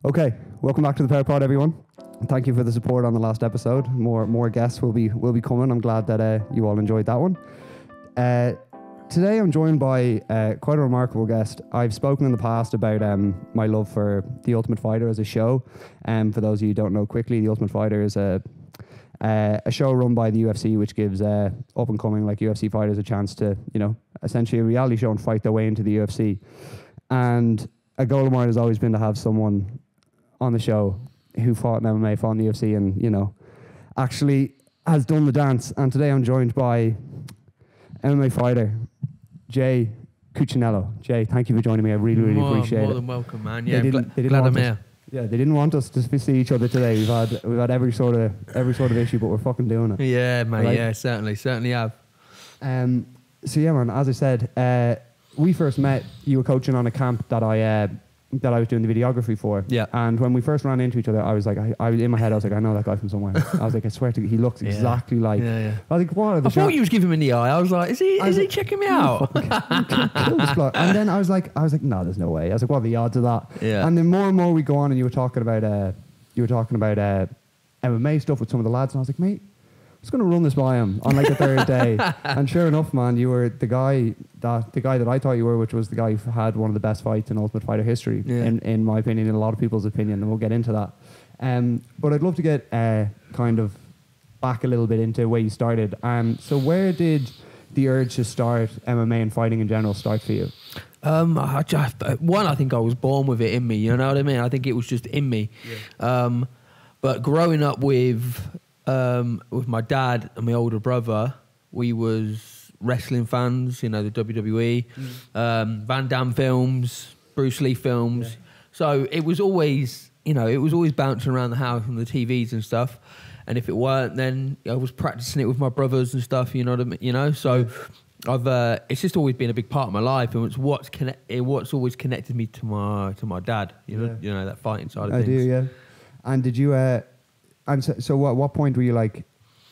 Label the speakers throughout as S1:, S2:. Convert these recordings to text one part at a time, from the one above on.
S1: Okay, welcome back to the Power Pod, everyone. Thank you for the support on the last episode. More guests will be coming. I'm glad that you all enjoyed that one. Today I'm joined by quite a remarkable guest. I've spoken in the past about my love for The Ultimate Fighter as a show. For those of you who don't know quickly, The Ultimate Fighter is a show run by the UFC, which gives up and coming like UFC fighters a chance to, essentially a reality show and fight their way into the UFC. And a goal of mine has always been to have someone on the show who fought in MMA, fought in the UFC, and actually has done the dance. And today I'm joined by MMA fighter Jay Cucciniello. Jay, thank you for joining me. I really appreciate it.
S2: More than welcome, man. Yeah,
S1: glad I'm here. Yeah, they didn't want us to see each other today. We've had every sort of issue, but we're fucking doing it.
S2: Yeah, mate. Right? Yeah, certainly have.
S1: So yeah, man. As I said, we first met. You were coaching on a camp that I was doing the videography for.
S2: Yeah.
S1: And when we first ran into each other, I was like, I was in my head, I was like, I know that guy from somewhere. I was like, I swear to you, he looks exactly like.
S2: Yeah.
S1: I was like, what?
S2: I thought you was giving him the eye. I was like, is he checking me out?
S1: Kill this bloke. And then I was like, no, there's no way. I was like, what are the odds of that?
S2: Yeah.
S1: And then more and more we go on, and you were talking about MMA stuff with some of the lads, and I was like, mate, I'm just going to run this by him on like the third day. And sure enough, man, you were the guy that I thought you were, which was the guy who had one of the best fights in Ultimate Fighter history, in my opinion, in a lot of people's opinion, and we'll get into that. But I'd love to get kind of back a little bit into where you started. So where did the urge to start MMA and fighting in general start for you?
S2: I think I was born with it in me, you know what I mean? I think it was just in me. Yeah. But growing up with my dad and my older brother, we was wrestling fans, the WWE, Van Damme films, Bruce Lee films. Yeah. So it was always, bouncing around the house on the TVs and stuff. And if it weren't, then I was practicing it with my brothers and stuff, you know what I mean? So it's just always been a big part of my life, and it's what's always connected me to my dad, that fighting side of things.
S1: I do, yeah. And did you... And so at what point were you like,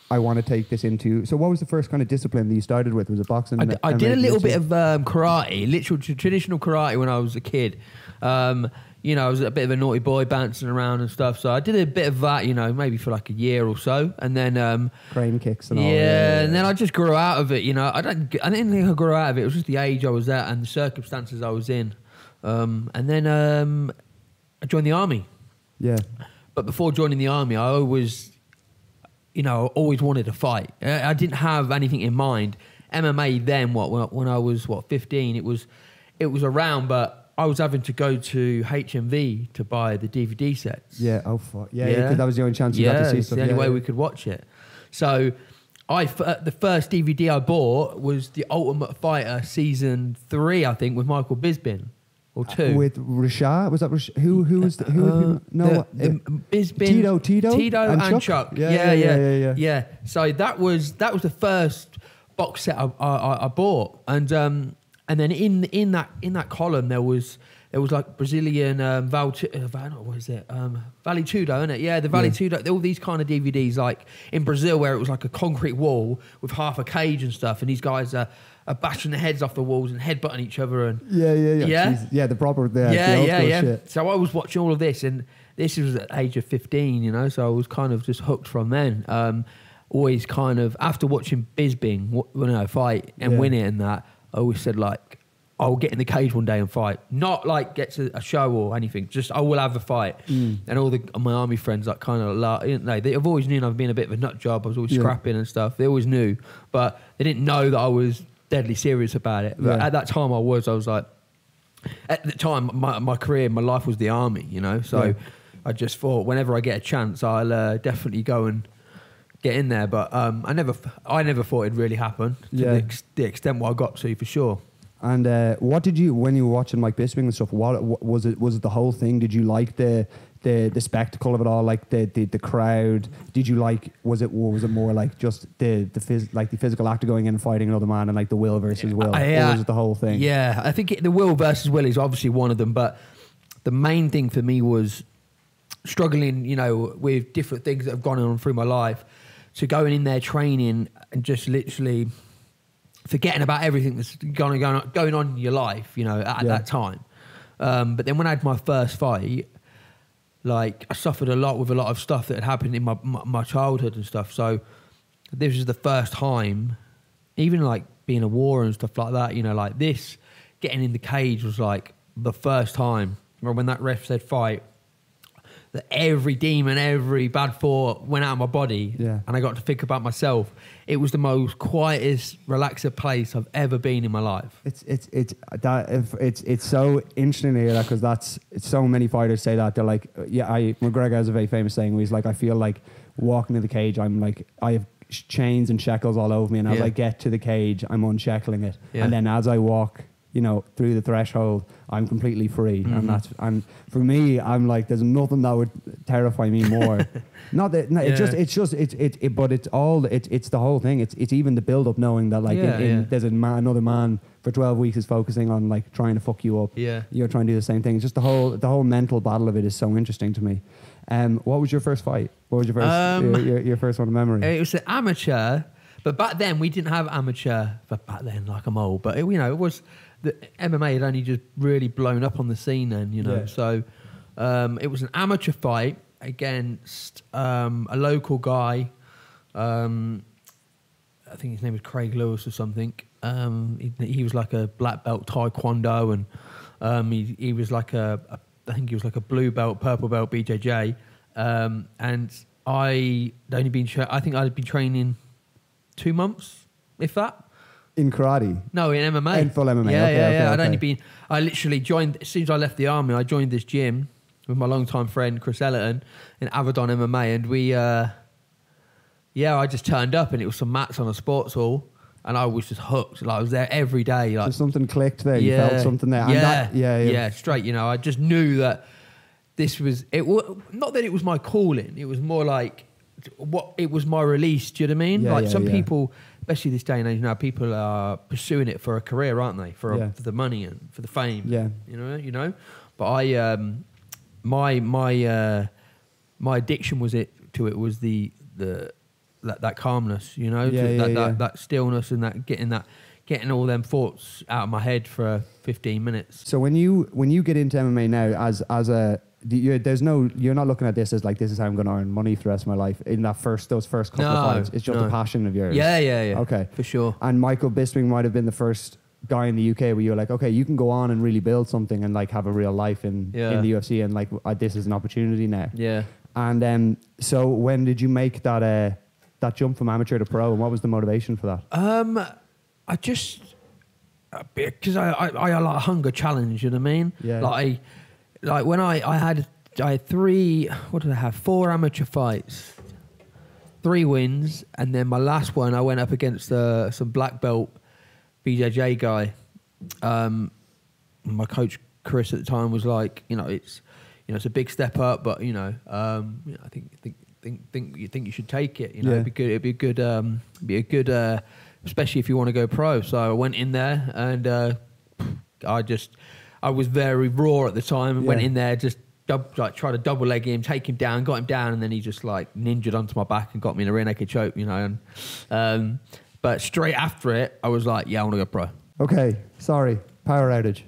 S1: I want to take this into... So what was the first kind of discipline that you started with? Was it boxing?
S2: I did a little bit of karate, literal traditional karate when I was a kid. I was a bit of a naughty boy bouncing around and stuff. So I did a bit of that, maybe for like a year or so. And then... crane
S1: kicks and all.
S2: Yeah, and then I just grew out of it, I didn't think I grew out of it. It was just the age I was at and the circumstances I was in. And then I joined the army. Yeah. But before joining the army, I always wanted to fight. I didn't have anything in mind. MMA then, when I was 15, it was around, but I was having to go to HMV to buy the DVD sets.
S1: Yeah, oh fuck. Yeah, because that was the only chance you got to see stuff.
S2: Yeah, the only way we could watch it. So the first DVD I bought was The Ultimate Fighter Season 3, I think, with Michael Bisping. Or 2
S1: with Rashad? Was that who was
S2: Bisping,
S1: Tito
S2: and Chuck. Yeah. So that was the first box set I bought, and then in that column there was like Brazilian Vale Tudo, isn't it? Yeah, the Vale Tudo. All these kind of DVDs, like in Brazil, where it was like a concrete wall with half a cage and stuff, and these guys are bashing their heads off the walls and headbutting each other and
S1: the proper shit.
S2: So I was watching all of this, and this was at the age of 15, so I was kind of just hooked from then. Always kind of after watching Bisping fight and win it and that, I always said like, I'll get in the cage one day and fight. Not like get to a show or anything. Just I will have a fight. And all my army friends like kind of they've always known I've been a bit of a nut job. I was always scrapping and stuff. They always knew, but they didn't know that I was deadly serious about it. But at that time I was like, at the time my career, my life was the army, So I just thought whenever I get a chance, I'll definitely go and get in there. But I never thought it'd really happen to the extent what I got to, for sure.
S1: And what did you, when you were watching Mike Bisping and stuff, what was it the whole thing? Did you like the spectacle of it all, like the crowd? Did you like, was it more like just the physical actor going in and fighting another man, and like the will versus will? Or was it the whole thing?
S2: Yeah, I think the will versus will is obviously one of them, but the main thing for me was struggling, with different things that have gone on through my life, to going in there training and just literally forgetting about everything that's going on in your life, at that time. But then when I had my first fight, like I suffered a lot with a lot of stuff that had happened in my childhood and stuff. So this was the first time, even like being a war and stuff like that, you know, like this, getting in the cage was like the first time when that ref said fight, that every demon, every bad thought went out of my body, and I got to think about myself. It was the most quietest, relaxed place I've ever been in my life.
S1: It's so interesting to hear that, because so many fighters say that. They're like, McGregor has a very famous saying where he's like, I feel like walking to the cage, I'm like, I have chains and shackles all over me, and as I get to the cage, I'm unshackling it, and then as I walk, you know, through the threshold, I'm completely free. And for me, I'm like, there's nothing that would terrify me more. Not that, but it's the whole thing. It's even the build up, knowing that like there's another man for 12 weeks is focusing on like trying to fuck you up. Yeah. You're trying to do the same thing. It's just the whole mental battle of it is so interesting to me. What was your first fight? What was your first, your first one of memory?
S2: It was an amateur, but back then we didn't have amateur, but back then, like I'm old, but it was, the MMA had only just really blown up on the scene then, you know. Yeah. So it was an amateur fight against a local guy. I think his name was Craig Lewis or something. He was like a black belt taekwondo, and he was like I think he was like a blue belt, purple belt BJJ. And I think I'd been training 2 months, if that.
S1: In karate?
S2: No, in MMA.
S1: In full MMA.
S2: Yeah. I literally joined, as soon as I left the army, I joined this gym with my longtime friend Chris Ellerton in Avedon MMA, and we, I just turned up, and it was some mats on a sports hall, and I was just hooked. Like I was there every day. Like,
S1: so something clicked there. You felt something there.
S2: Yeah, straight. You know, I just knew that this was it. Not that it was my calling. It was more like it was my release. Do you know what I mean? Like some people, especially this day and age now, people are pursuing it for a career, aren't they? For the money and for the fame. Yeah. You know. But I, my addiction was that calmness. You know, that stillness and that getting all them thoughts out of my head for 15 minutes.
S1: So when you get into MMA now as a you're not looking at this as like, this is how I'm going to earn money for the rest of my life. In those first couple of fights, it's just a passion of yours.
S2: Yeah.
S1: Okay,
S2: for sure.
S1: And Michael Bisping might have been the first guy in the UK where you were like, okay, you can go on and really build something and like have a real life in the UFC, and like this is an opportunity now. Yeah. And so when did you make that jump from amateur to pro, and what was the motivation for that?
S2: I just because I like a hunger challenge. You know what I mean? Yeah. Like when I had 3, what did I have? 4 amateur fights, 3 wins, and then my last one I went up against some black belt BJJ guy. My coach Chris at the time was like, it's a big step up, but I think you should take it. It'd be good, especially if you want to go pro. So I went in there, and I was very raw at the time, and went in there, just tried to double leg him, take him down, got him down, and then he just like ninjaed onto my back and got me in a rear naked choke, And but straight after it, I was like, I want to go pro.
S1: Okay, sorry, power outage,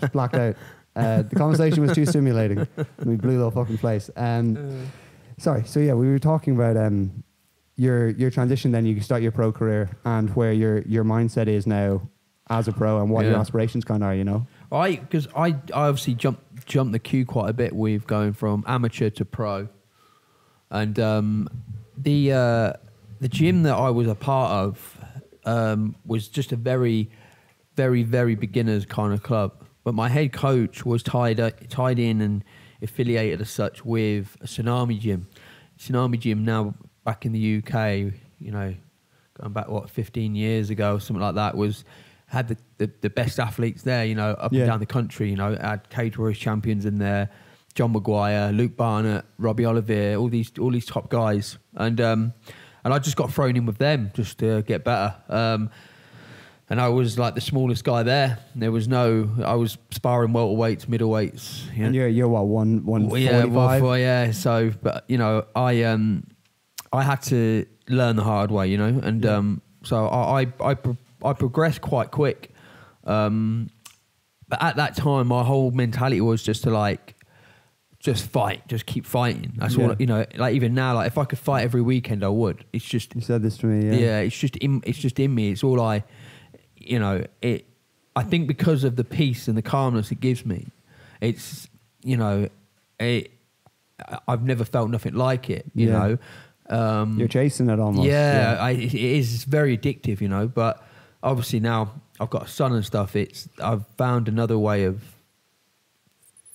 S1: just blacked out. The conversation was too stimulating. We blew the whole fucking place. Sorry. So we were talking about your transition. Then you start your pro career, and where your mindset is now as a pro, and what your aspirations kind of are.
S2: Because I obviously jumped the queue quite a bit with going from amateur to pro, and the gym that I was a part of was just a very, very, very beginners kind of club. But my head coach was tied in and affiliated as such with a Tsunami gym. Tsunami gym now back in the UK, going back 15 years ago or something like that, had the best athletes there, up and down the country. Had Cage Warriors champions in there, John Maguire, Luke Barnett, Robbie Olivier, all these top guys, and I just got thrown in with them just to get better. And I was like the smallest guy there. I was sparring welterweights, middleweights.
S1: And you're what, 145?
S2: Yeah. So, but I had to learn the hard way, and so I progressed quite quick. But at that time, my whole mentality was just to just fight, just keep fighting. That's all, you know, like even now, like if I could fight every weekend, I would. It's just,
S1: you said this to me,
S2: yeah, it's just in me. It's all you know, I think because of the peace and the calmness it gives me, it's, you know, I've never felt nothing like it, you know.
S1: You're chasing it almost.
S2: It is very addictive, you know, but obviously now I've got a son and stuff. I've found another way of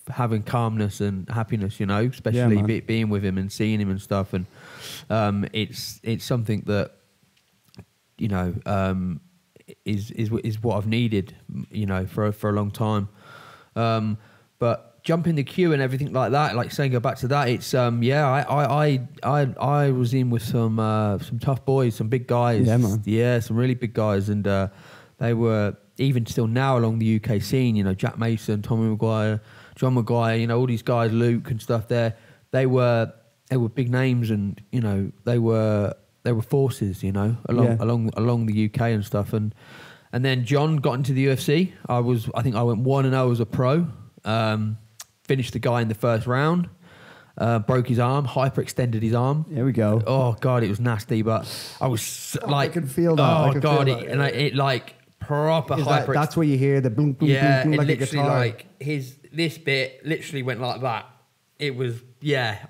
S2: having calmness and happiness, you know, especially being with him and seeing him and stuff. And it's something that, you know, is what I've needed, you know, for a long time. But jumping the queue and everything like that, like saying, go back to that, it's I was in with some tough boys, some big guys.
S1: Yeah, man.
S2: Yeah, some really big guys, and they were even still now along the UK scene, you know, Jack Mason, Tommy Maguire, John Maguire, you know, all these guys, Luke and stuff there. They were big names, and you know, they were forces, you know, along the UK and stuff. And then John got into the UFC. I think I went 1-0 as a pro. Finished the guy in the first round. Broke his arm, hyperextended his arm.
S1: There we go.
S2: Oh God, it was nasty. But I was like,
S1: I can feel that.
S2: Oh God, it like proper hyper.
S1: That's where you hear the boom, boom,
S2: yeah,
S1: boom, boom,
S2: it
S1: like a
S2: literally
S1: guitar.
S2: like this bit literally went like that. It was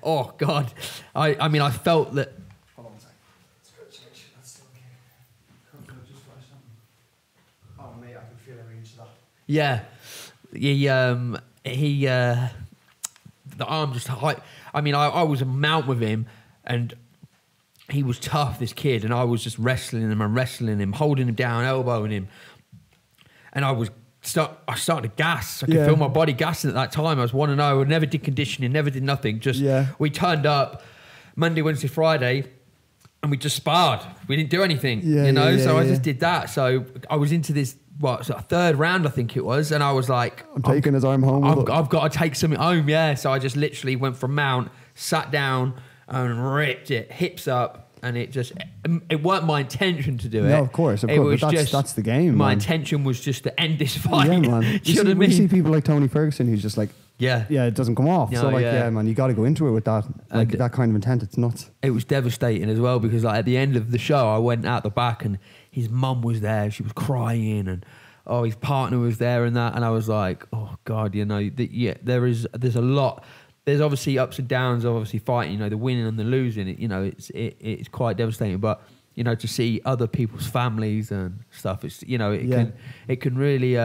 S2: Oh God, I mean I felt that.
S1: Hold on a second. It's good change. That's still okay. Could just flash something. Oh mate, I can feel every inch of that.
S2: Yeah, the arm just high. I mean, I was a mount with him, and he was tough, this kid, and I was just wrestling him, holding him down, elbowing him, and I started to gas. I could feel my body gassing at that time. I was 1-0. I never did conditioning, never did nothing. Just we turned up Monday, Wednesday, Friday, and we just sparred. We didn't do anything, you know. So I just did that. So I was into this. Third round, I think it was, and I was like,
S1: I'm taking his arm home.
S2: I've got to take something home, So I just literally went from mount, sat down, and ripped it, hips up, and it weren't my intention to do it.
S1: No, of course, that's the game.
S2: My
S1: man.
S2: intention was just to end this fight.
S1: Yeah, man.
S2: Do you know what I mean?
S1: We see people like Tony Ferguson who's just like,
S2: yeah,
S1: it doesn't come off.
S2: No,
S1: so man, you got to go into it with that, like that kind of intent. It's nuts.
S2: It was devastating as well because like at the end of the show, I went out the back and his mum was there. She was crying and. Oh, his partner was there and that, and I was like, oh God, you know, there's a lot. There's obviously ups and downs of obviously fighting, you know, the winning and the losing. You know, it's quite devastating. But you know, to see other people's families and stuff, it's you know, it can really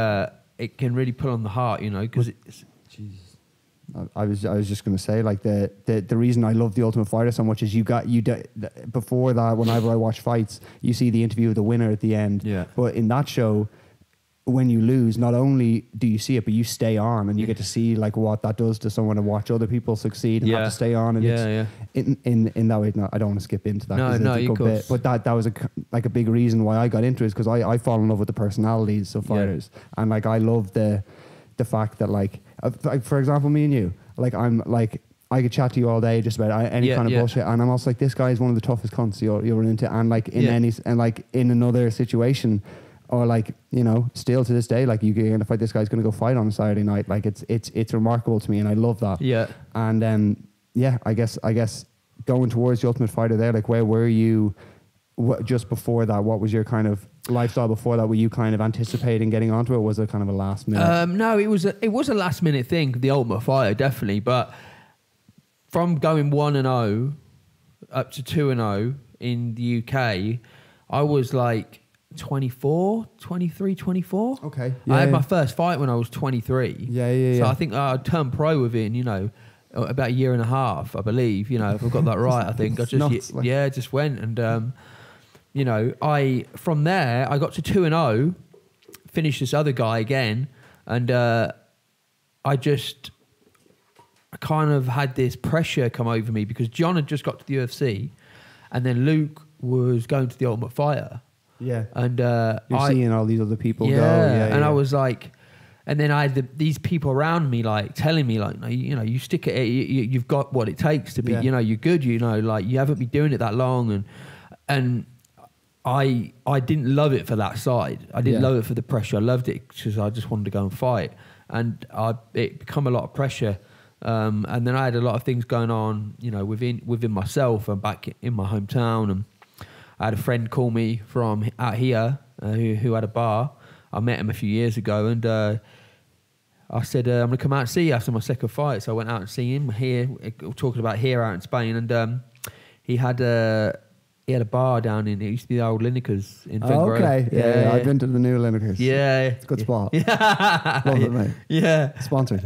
S2: pull on the heart, you know, because it's.
S1: Jesus. I was just going to say, like the reason I love The Ultimate Fighter so much is before that, whenever I watch fights, you see the interview of the winner at the end.
S2: Yeah.
S1: But in that show, when you lose, not only do you see it, but you stay on, and you get to see like what that does to someone to watch other people succeed and have to stay on. And in that way, no, I don't want to skip into that.
S2: No, you could.
S1: But that was a big reason why I got into it, because I fall in love with the personalities of fighters, and like I love the fact that like for example, me and you, like I'm like. I could chat to you all day just about any kind of bullshit, and I'm also like, this guy is one of the toughest cunts you'll run into, and like in another situation. Or like, you know, still to this day, like you're going to fight this guy's going to go fight on a Saturday night. Like it's remarkable to me, and I love that.
S2: Yeah.
S1: And I guess going towards the Ultimate Fighter there, like where were you just before that? What was your kind of lifestyle before that? Were you kind of anticipating getting onto it? Or was it kind of a last minute?
S2: No, it was a last minute thing. The Ultimate Fighter, definitely. But from going 1-0 up to 2-0 in the UK, I was like 24.
S1: Okay.
S2: I had my first fight when I was 23.
S1: Yeah.
S2: So I think I turned pro within, you know, about a year and a half, I believe. You know, if I've got that right, I think I just went and you know, from there I got to 2-0, finished this other guy again, and I kind of had this pressure come over me because John had just got to the UFC, and then Luke was going to the Ultimate Fighter.
S1: Yeah.
S2: And
S1: you're seeing all these other people go.
S2: Yeah. And I was like, and then I had these people around me like telling me like, no, you know, you stick at it, you've got what it takes to be, you know, you're good, you know, like you haven't been doing it that long. And I didn't love it for that side. I didn't love it for the pressure. I loved it because I just wanted to go and fight. And it become a lot of pressure And then I had a lot of things going on, you know, within myself and back in my hometown. And I had a friend call me from out here who had a bar. I met him a few years ago, and I said, I'm going to come out and see you after my second fight. So I went out and see him here, talking about here out in Spain. And he had a bar down in, it used to be the old Lineker's in Figueroa.
S1: Okay, yeah. I've been to the new Lineker's.
S2: Yeah.
S1: It's a good spot.
S2: Yeah.
S1: Love it, mate.
S2: Yeah.
S1: Sponsored.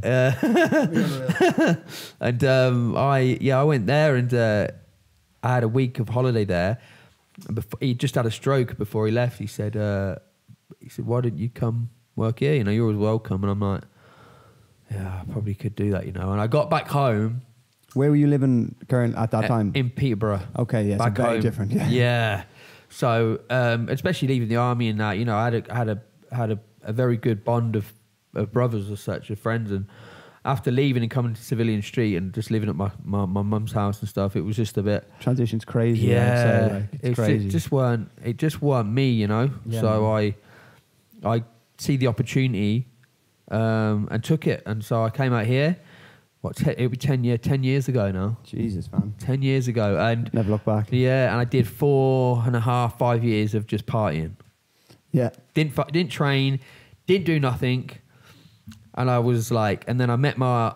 S2: And I went there, and I had a week of holiday there. He just had a stroke before he left. He said, why didn't you come work here? You know, you're always welcome. And I'm like, yeah, I probably could do that, you know. And I got back home.
S1: Where were you living at that time?
S2: In Peterborough.
S1: Okay, yeah,
S2: back
S1: so very
S2: home.
S1: different. Yeah.
S2: Yeah. So, especially leaving the army and that, you know, I had a very good bond of brothers as such, of friends. And after leaving and coming to Civilian Street and just living at my mum's house and stuff, it was just a bit.
S1: Transition's crazy.
S2: Yeah,
S1: it's crazy.
S2: It just weren't me, you know.
S1: Yeah,
S2: so I see the opportunity and took it, and so I came out here. It'll be 10 years ago now.
S1: Jesus, man.
S2: 10 years ago, and
S1: Never look back.
S2: Yeah, and I did 4.5, 5 years of just partying.
S1: Yeah.
S2: Didn't train, didn't do nothing, and I was like, and then I met my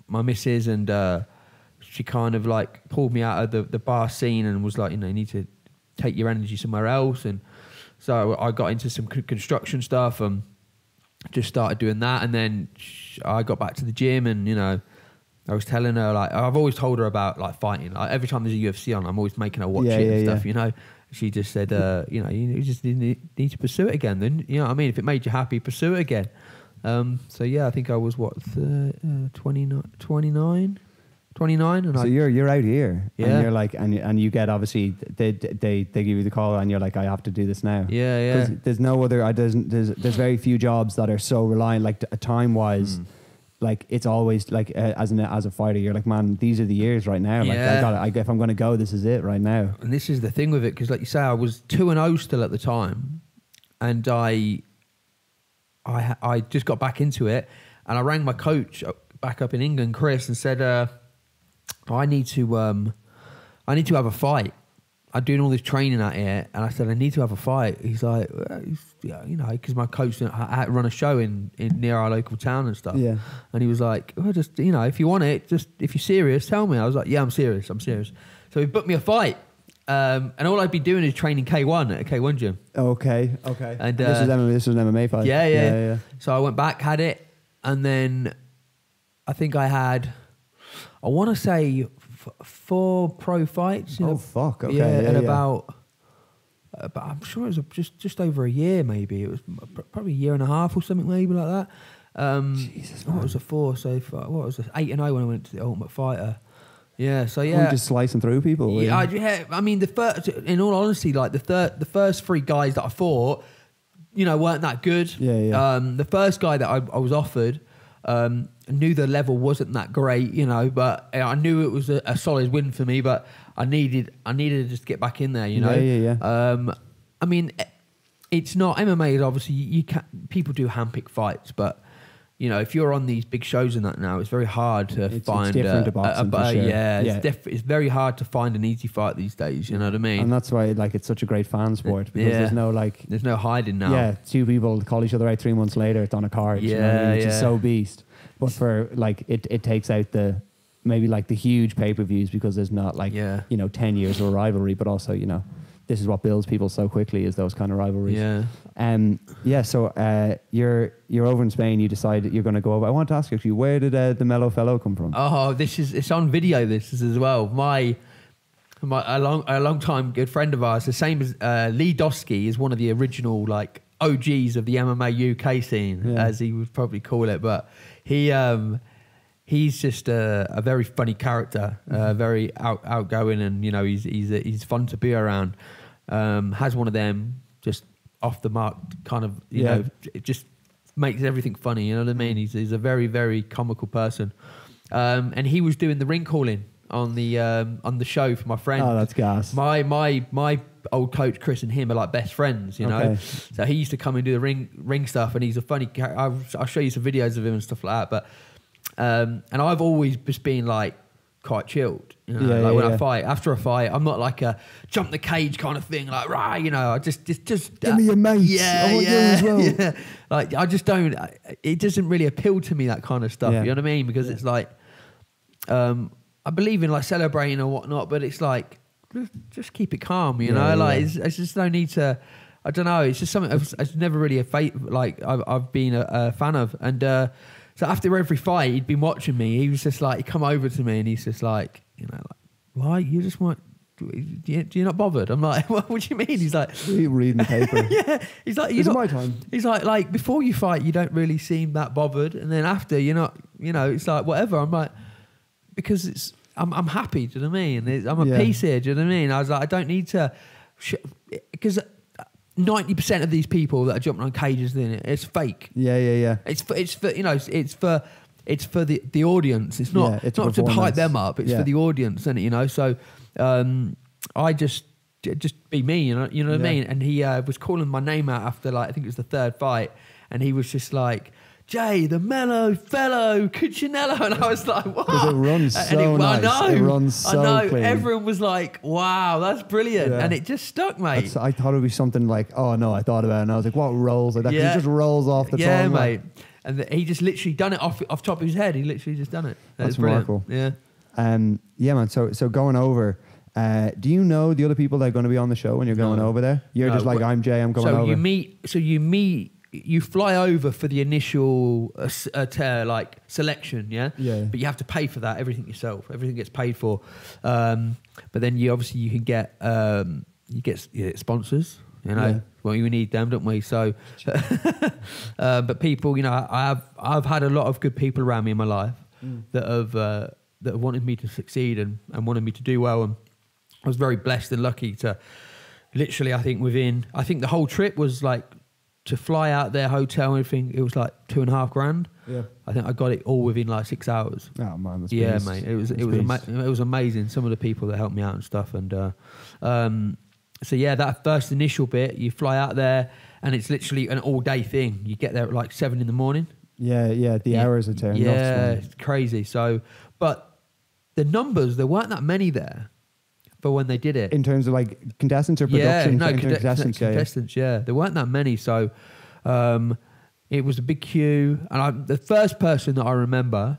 S2: missus, and she kind of like pulled me out of the bar scene and was like, you know, you need to take your energy somewhere else. And so I got into some construction stuff and just started doing that. And then I got back to the gym, and, you know, I was telling her, like, I've always told her about like fighting. Like every time there's a UFC on, I'm always making her watch it and stuff, you know. She just said, you know, you just need to pursue it again. Then, you know what I mean? If it made you happy, pursue it again. So yeah, I think I was 29. And
S1: so you're out here,
S2: Yeah.
S1: and you're like, and you get, obviously they give you the call, and you're like, I have to do this now.
S2: Yeah.
S1: Because there's no other. There's very few jobs that are so reliant, like time wise. Like it's always like as a fighter, you're like, man, these are the years right now. Like if I'm going to go, this is it right now.
S2: And this is the thing with it, because like you say, I was 2-0 still at the time, and I just got back into it, and I rang my coach back up in England, Chris, and said, I need to have a fight. I'm doing all this training out here, and I said, I need to have a fight. He's like, you know, because my coach had to run a show in near our local town and stuff. Yeah. And he was like, well, just, you know, if you want it, just if you're serious, tell me. I was like, yeah, I'm serious. So he booked me a fight. And all I'd be doing is training K1 at a K1 gym.
S1: Okay.
S2: And
S1: this was an MMA fight.
S2: Yeah. So I went back, had it, and then I think I had, I want to say 4 pro fights.
S1: Oh, fuck. Okay.
S2: Yeah, about I'm sure it was just over a year, maybe. It was probably a year and a half or something, maybe like that.
S1: Jesus,
S2: what was a 4 so far? What was it? 8-0 when I went to the Ultimate Fighter. Yeah, so yeah.
S1: Were you just slicing through people?
S2: Yeah, I mean, in all honesty, like the first 3 guys that I fought, you know, weren't that good.
S1: Yeah.
S2: The first guy that I was offered, knew the level wasn't that great, you know, but I knew it was a solid win for me, but I needed to just get back in there, you know.
S1: Yeah.
S2: I mean, it's not, MMA is obviously, people do handpick fights, but, you know, if you're on these big shows and that now, it's very hard to find.
S1: It's different to boxing, for sure.
S2: Yeah, it's very hard to find an easy fight these days. You know what I mean?
S1: And that's why, like, it's such a great fan sport, because there's no
S2: hiding now.
S1: Yeah, 2 people call each other out 3 months later. It's on a card.
S2: Yeah,
S1: you know what I mean? Which is so beast. But for like, it takes out the maybe like the huge pay-per-views, because there's not like 10 years of rivalry, but also, you know, this is what builds people so quickly, is those kind of rivalries. So you're over in Spain. You decide that you're going to go over. I want to ask you, where did the Mellow Fellow come from?
S2: Oh, it's on video. This is as well. A long time good friend of ours, the same as Lee Dosky, is one of the original like OGs of the MMA UK scene, as he would probably call it. But he's just a very funny character, very outgoing, and you know he's fun to be around. Has one of them just off the mark kind of, you know, it just makes everything funny. You know what I mean? He's a very, very comical person, and he was doing the ring calling on the show for my friend.
S1: Oh, that's gas.
S2: My old coach Chris and him are like best friends, you know. So he used to come and do the ring stuff, and he's a funny. I'll show you some videos of him and stuff like that. But And I've always just been like quite chilled, you know, like when I fight. After a fight, I'm not like a jump the cage kind of thing, like right, you know. I just
S1: give me your mates.
S2: Yeah,
S1: I want you as well.
S2: yeah. Like I just don't. It doesn't really appeal to me, that kind of stuff. You know what I mean? Because it's like, I believe in like celebrating or whatnot, but it's like just keep it calm, you know. Like it's just no need to. I don't know. It's just something I've never really I've been a fan of. And so after every fight, he'd been watching me. He was just like, he'd come over to me and he's just like, you know, like, why you just want? You're not bothered? I'm like, what do you mean? He's like,
S1: reading the paper.
S2: Yeah. He's like,
S1: it's my time.
S2: He's like, before you fight, you don't really seem that bothered, and then after, you're not. You know, it's like whatever. I'm like, because I'm happy. Do you know what I mean? I'm a piece here. Do you know what I mean? I was like, I don't need to, because 90% of these people that are jumping on cages in it, it's fake.
S1: Yeah.
S2: It's for you know, it's for the audience. It's not to hype them up. It's for the audience, and you know. So I just be me. You know what I mean. And he was calling my name out after like I think it was the third fight, and he was just like, Jay, the Mellow Fellow, Cucciniello. And I was like, what?
S1: Because it runs so nice.
S2: I know.
S1: It runs so clean.
S2: Everyone was like, wow, that's brilliant. Yeah. And it just stuck, mate.
S1: I thought it would be something like, oh, no, I thought about it. And I was like, what rolls like that?
S2: Yeah.
S1: He just rolls off the tongue.
S2: Yeah, mate. And he just literally done it off top of his head. He literally just done it.
S1: That's remarkable.
S2: Yeah.
S1: Yeah, man. So going over, do you know the other people that are going to be on the show when you're going over there? You're just like, I'm Jay, I'm going over. You fly over for the initial like selection, yeah? But you have to pay for that, everything yourself. Everything gets paid for. But then you can get sponsors, you know. Yeah. Well, we need them, don't we? So, but people, you know, I've had a lot of good people around me in my life that have wanted me to succeed and wanted me to do well. And I was very blessed and lucky to literally, I think the whole trip was like, to fly out there, hotel and everything, it was like $2.5 grand. Yeah, I think I got it all within like 6 hours. Oh man, that's
S2: beast. Mate. It was amazing. Some of the people that helped me out and stuff, and so yeah, that first initial bit, you fly out there, and it's literally an all day thing. You get there at like 7 a.m.
S1: Yeah. The hours are tearing.
S2: Yeah, it's crazy. So, but the numbers, there weren't that many there. For when they did it,
S1: in terms of like contestants or production,
S2: contestants, yeah, there weren't that many, so it was a big queue. And the first person that I remember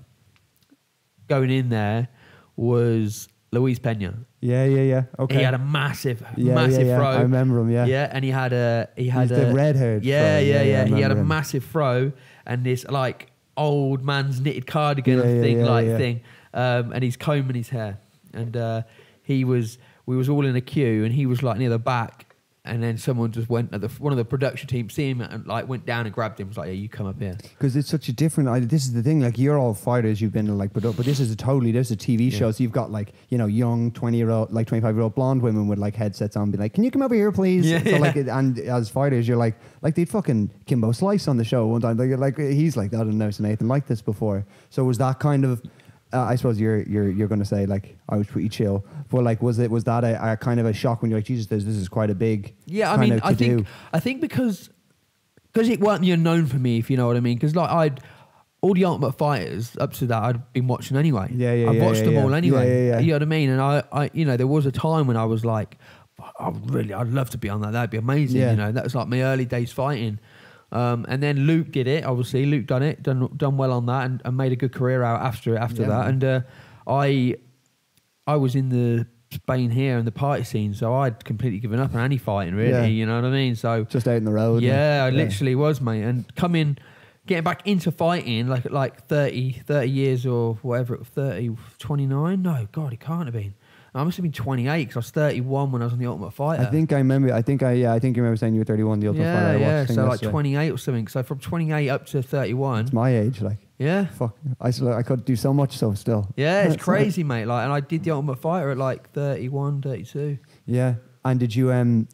S2: going in there was Luis Pena.
S1: Yeah. Okay.
S2: He had a massive fro.
S1: I remember him. Yeah,
S2: and he had
S1: the red haired.
S2: Yeah. He had a massive fro and this like old man's knitted cardigan thing, and he's combing his hair and. We was all in a queue, and he was like near the back, and then someone just went one of the production team, see him and like went down and grabbed him. Was like, yeah, you come up here.
S1: Because it's such a different. This is the thing. Like you're all fighters, you've been to like, but this is a TV show. So you've got like young 20-year-old, like 25-year-old blonde women with like headsets on, be like, can you come over here, please?
S2: Yeah,
S1: so like, and as fighters, you're like they'd fucking Kimbo Slice on the show one time. Like he's like, I don't know, anything like this before. So was that kind of. I suppose you're going to say like I was pretty chill, but like was that a kind of a shock when you're like, Jesus, this is quite a big
S2: I think because it weren't the unknown for me, if you know what I mean, because like all the Ultimate Fighters up to that I'd been watching anyway. I watched them all anyway. You know what I mean, and I there was a time when I was like, I'd love to be on that. That'd be amazing. You know, that was like my early days fighting. And then Luke did it. Obviously, Luke done well on that, and made a good career out after that. And I was in the Spain here in the party scene, so I'd completely given up on any fighting, really. Yeah. You know what I mean? So
S1: just out in the road.
S2: Yeah, I literally was, mate. And getting back into fighting like 30 years or whatever, 29. No, God, it can't have been. I must have been 28 because I was 31 when I was on The Ultimate Fighter.
S1: I think you remember saying you were 31, The Ultimate Fighter.
S2: Yeah, so like 28 or something. So from 28 up to 31.
S1: It's my age, like.
S2: Yeah.
S1: Fuck. I could do so much so still.
S2: Yeah, it's crazy, mate. Like, and I did The Ultimate Fighter at like 31, 32.
S1: Yeah. And did you,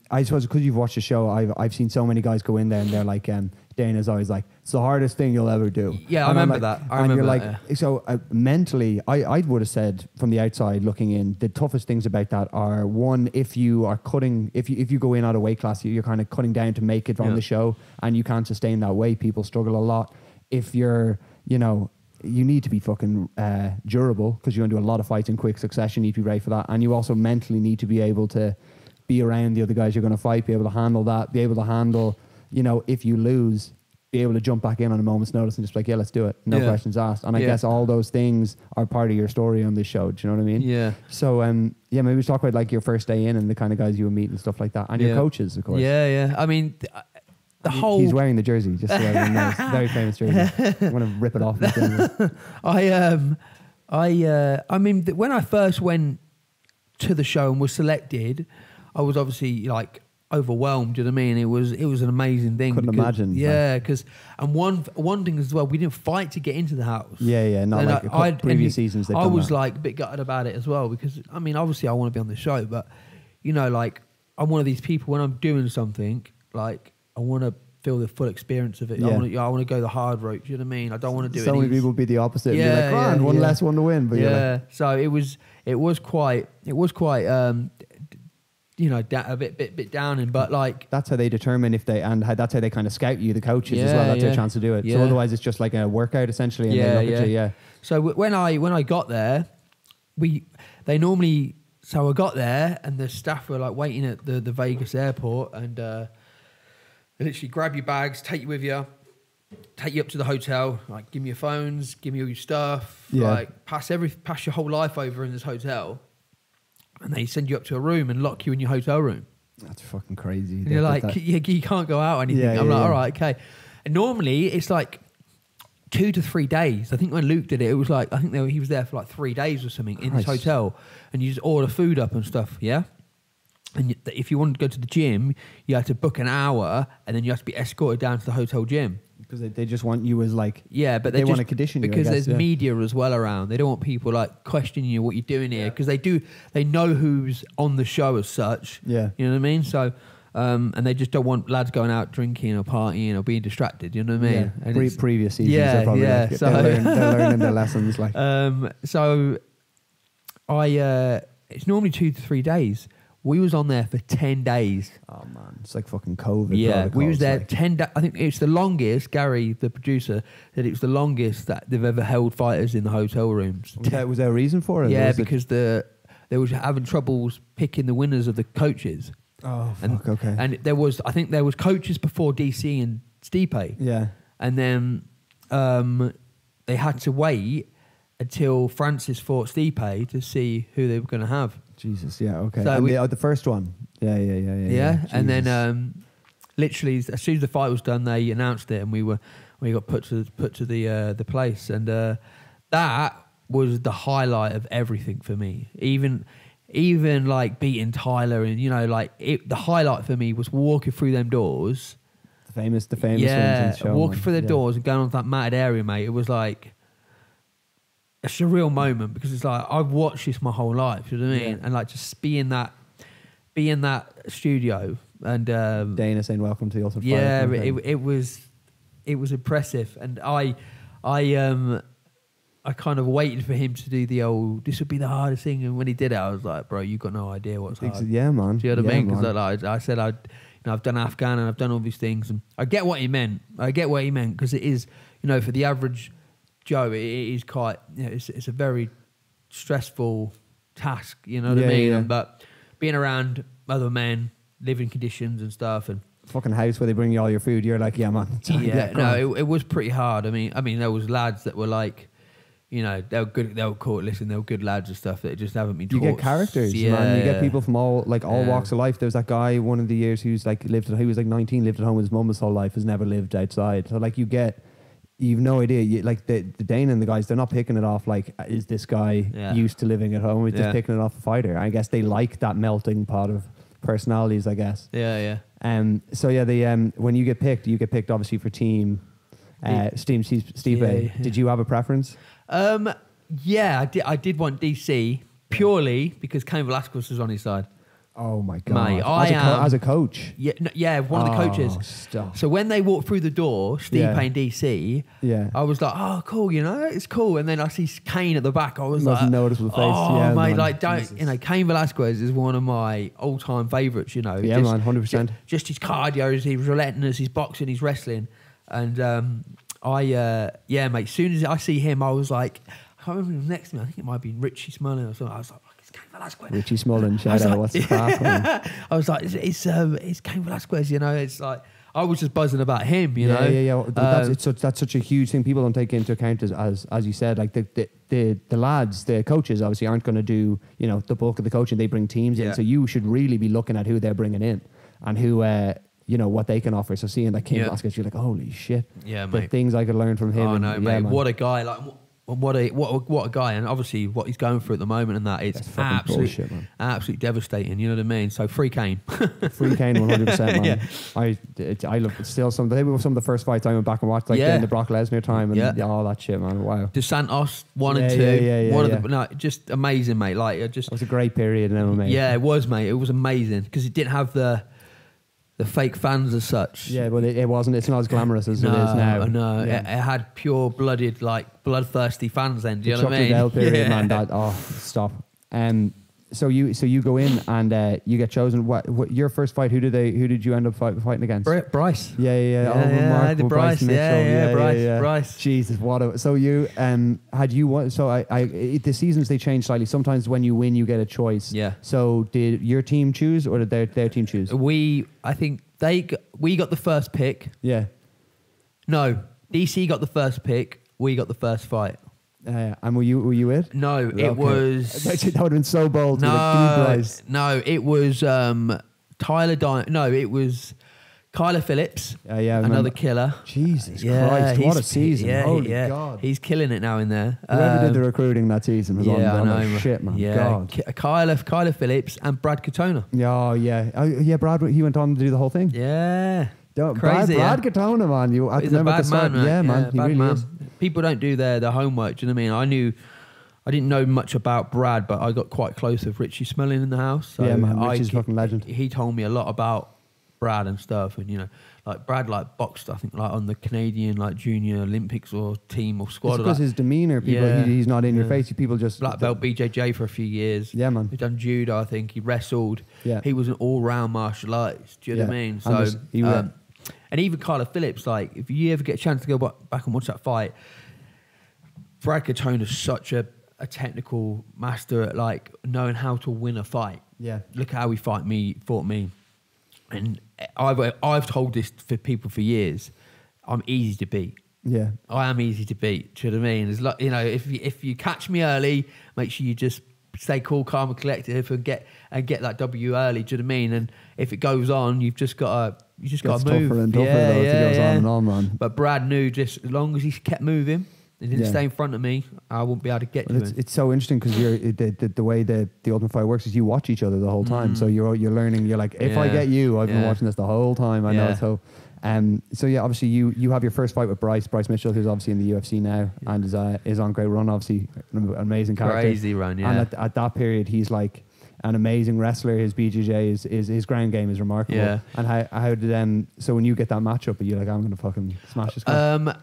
S1: I suppose because you've watched the show, I've seen so many guys go in there and they're like, Dana's always like, it's the hardest thing you'll ever do.
S2: Yeah, I remember that.
S1: So mentally, I would have said from the outside looking in, the toughest things about that are one, if you are cutting, if you go in out of weight class, you're kind of cutting down to make it on the show and you can't sustain that weight. People struggle a lot. If you're, you need to be fucking durable because you're going to do a lot of fights in quick succession. You need to be ready for that. And you also mentally need to be able to be around the other guys you're going to fight, be able to handle that, be able to handle, you know, if you lose, be able to jump back in on a moment's notice and just be like, yeah, let's do it. No questions asked. And I guess all those things are part of your story on this show. Do you know what I mean?
S2: Yeah.
S1: So, maybe we talk about like your first day in and the kind of guys you would meet and stuff like that. And your coaches, of course.
S2: Yeah. I mean,
S1: He's wearing the jersey, just so everyone knows. Very famous jersey. I want to rip it off.
S2: I mean, when I first went to the show and was selected, I was obviously like overwhelmed. You know what I mean? It was an amazing thing.
S1: Couldn't imagine.
S2: Yeah, because one thing as well, we didn't fight to get into the house.
S1: Yeah. Not and like previous seasons.
S2: I was like a bit gutted about it as well because I mean, obviously, I want to be on the show, but you know, like I'm one of these people when I'm doing something, like I want to feel the full experience of it.
S1: Yeah.
S2: I want to go the hard rote. Do you know what I mean? I don't want to do it.
S1: So many people would be the opposite. Yeah, and be like, one less one to win. But
S2: so it was quite. You know, a bit downing, but like
S1: that's how they determine if they that's how they kind of scout you, the coaches as well. That's their chance to do it. So otherwise, it's just like a workout essentially. And they look at you.
S2: So when I got there, they normally. So I got there and the staff were like waiting at the Vegas airport and they literally grab your bags, take you with you, take you up to the hotel, like give me your phones, give me all your stuff, like pass your whole life over in this hotel. And they send you up to a room and lock you in your hotel room.
S1: That's fucking crazy.
S2: And you're like, you can't go out or anything. I'm like, all right, okay. And normally it's like 2 to 3 days. I think when Luke did it, it was like, I think he was there for like 3 days or something in this hotel. And you just order food up and stuff, yeah? And if you wanted to go to the gym, you had to book an hour and then you have to be escorted down to the hotel gym.
S1: Because they just want you as like...
S2: Yeah, but
S1: they want to condition you,
S2: because there's media as well around. They don't want people like questioning you what you're doing here because they know who's on the show as such.
S1: Yeah.
S2: You know what I mean? So... and they just don't want lads going out drinking or partying or being distracted. You know what I mean?
S1: Yeah. And previous seasons, they're probably like,
S2: so
S1: they're learning their lessons. Like,
S2: so it's normally 2 to 3 days. We was on there for 10 days.
S1: Oh man, it's like fucking COVID.
S2: Yeah, we was there 10 days. I think it's the longest. Gary, the producer, said it was the longest that they've ever held fighters in the hotel rooms.
S1: Was there a reason for it?
S2: Yeah, because they was having troubles picking the winners of the coaches.
S1: Oh, fuck, okay.
S2: And I think there was coaches before DC and Stipe.
S1: Yeah.
S2: And then they had to wait until Francis fought Stipe to see who they were going to have.
S1: Jesus, yeah, okay.
S2: So
S1: and the first one. Yeah.
S2: And then literally as soon as the fight was done, they announced it and we got put to the place. And that was the highlight of everything for me. Even like beating Tyler and, you know, like the highlight for me was walking through them doors.
S1: The famous ones in the show.
S2: Walking through the doors and going on that matted area, mate. It was like a surreal moment because it's like, I've watched this my whole life, you know what I mean? Yeah. And like just be in that studio and...
S1: Dana saying welcome to the Ultimate Fighter.
S2: Yeah, it was impressive. And I kind of waited for him to do the old, this would be the hardest thing. And when he did it, I was like, bro, you got no idea what's hard.
S1: Yeah, man.
S2: Do you know what I mean? Because I said, I've done Afghan and I've done all these things. And I get what he meant. Because it is, you know, for the average Joe, it is quite, you know, it's a very stressful task, you know what I mean?
S1: Yeah.
S2: But being around other men, living conditions and stuff and...
S1: Fucking house where they bring you all your food, you're like, yeah, man.
S2: It was pretty hard. I mean, there was lads that were like, you know, they were good. They were good lads and stuff that just haven't been taught.
S1: You get characters, man. You get people from all walks of life. There was that guy one of the years who's like he was like 19, lived at home with his mum his whole life, has never lived outside. So like you've no idea. Like the Dana and the guys, they're not picking it off like, is this guy used to living at home? He's just picking it off a fighter. I guess they like that melting pot of personalities, I guess.
S2: Yeah.
S1: So when you get picked obviously for team Stipe.
S2: Yeah.
S1: Did you have a preference?
S2: Yeah, I did want DC purely because Cain Velasquez was on his side.
S1: Oh my god!
S2: Mate,
S1: as a coach.
S2: One of the coaches.
S1: Stop.
S2: So when they walked through the door, Stipe and DC, I was like, oh, cool, you know, it's cool. And then I see Cain at the back. I was like,
S1: noticeable face.
S2: Oh,
S1: yeah,
S2: mate,
S1: man.
S2: like don't you know? Cain Velasquez is one of my all-time favourites. You know,
S1: yeah, man, 100%.
S2: Just his cardio, he's relentless, he's boxing, he's wrestling, and yeah, mate. As soon as I see him, I was like, I can't remember who was next to me. I think it might have been Richie Smullin or something. I was like, it's Cain Velasquez.
S1: Richie Smullin, shout out. What's the crack?
S2: I was like, it's Cain Velasquez. You know, it's like I was just buzzing about him. You know,
S1: yeah. That's such a huge thing. People don't take into account as you said, like the lads, the coaches obviously aren't going to do, you know, the bulk of the coaching. They bring teams in, so you should really be looking at who they're bringing in and who. You know what they can offer. So seeing like Cain Velasquez, you're like, holy shit!
S2: Yeah,
S1: the
S2: mate.
S1: things I could learn from him.
S2: Oh no, mate!
S1: Man.
S2: What a guy! Like, what a guy! And obviously, what he's going through at the moment, and that it's absolutely devastating. You know what I mean? So free Cain,
S1: free Cain, 100%, man. I love it still. Some of the first fights I went back and watched, like in the Brock Lesnar time and all that shit, man. Wow.
S2: Dos Santos 1 and 2, just amazing, mate. Like, it
S1: was a great period in MMA.
S2: Yeah, it was, mate. It was amazing because it didn't have the fake fans as such.
S1: Yeah, but it wasn't. It's not as glamorous as it is now.
S2: No,
S1: yeah.
S2: it had pure-blooded, like bloodthirsty fans. Then, do you know what I mean?
S1: Chuck Liddell period, man. Stop. So you go in and you get chosen. What your first fight? Who did you end up fighting against?
S2: Bryce.
S1: Yeah.
S2: Bryce.
S1: Yeah.
S2: Bryce.
S1: Jesus, so you had you won? So the seasons they change slightly. Sometimes when you win, you get a choice.
S2: Yeah.
S1: So did your team choose or did their team choose?
S2: I think we got the first pick.
S1: Yeah.
S2: No, DC got the first pick. We got the first fight.
S1: And were you it?
S2: No, it was.
S1: That would have been so bold.
S2: No, it was Tyler. No, it was Kyler Phillips. Another killer.
S1: Jesus Christ! What a season! Holy God!
S2: He's killing it now in there.
S1: Whoever did the recruiting that season was on shit, man.
S2: Yeah,
S1: God.
S2: Kyler Phillips and Brad Katona.
S1: Brad. He went on to do the whole thing.
S2: Yeah.
S1: Crazy, Brad Katona, man.
S2: He's a bad man, man.
S1: Yeah, man. He really is.
S2: People don't do their homework. Do you know what I mean? I didn't know much about Brad, but I got quite close with Richie Smullin in the house. So
S1: yeah, man. Richie's fucking legend.
S2: He told me a lot about Brad and stuff, and you know, like Brad boxed, I think, like on the Canadian junior Olympics or team or squad.
S1: It's because his demeanor, he's not in your face. People just
S2: black belt BJJ for a few years.
S1: Yeah, man.
S2: He done judo, I think. He wrestled.
S1: Yeah,
S2: he was an all-round martial artist. Do you know what I mean? So and even Kyler Phillips, like if you ever get a chance to go back and watch that fight, Brad Katona's such a technical master at like knowing how to win a fight.
S1: Yeah, look
S2: how he fought me, and I've told this for people for years. I'm easy to beat.
S1: Yeah,
S2: I am easy to beat. Do you know what I mean? It's like, you know, if you catch me early, make sure you just stay cool, calm, and collective, and get that W early. Do you know what I mean? And if it goes on, you've just got to move.
S1: Tougher and tougher if it goes on and on, man.
S2: But Brad knew just as long as he kept moving, he didn't stay in front of me, I wouldn't be able to get to him.
S1: It's so interesting because the way the Ultimate Fight works is you watch each other the whole time. So you're learning. You're like, if I get you, I've been watching this the whole time. I know. So yeah, obviously you have your first fight with Bryce Mitchell, who's obviously in the UFC now and is on great run. Obviously, an amazing character.
S2: Crazy run, yeah.
S1: And at that period, he's like an amazing wrestler. His BJJ is his ground game is remarkable.
S2: Yeah.
S1: And how did so when you get that matchup, are you like, I'm gonna fucking smash this guy?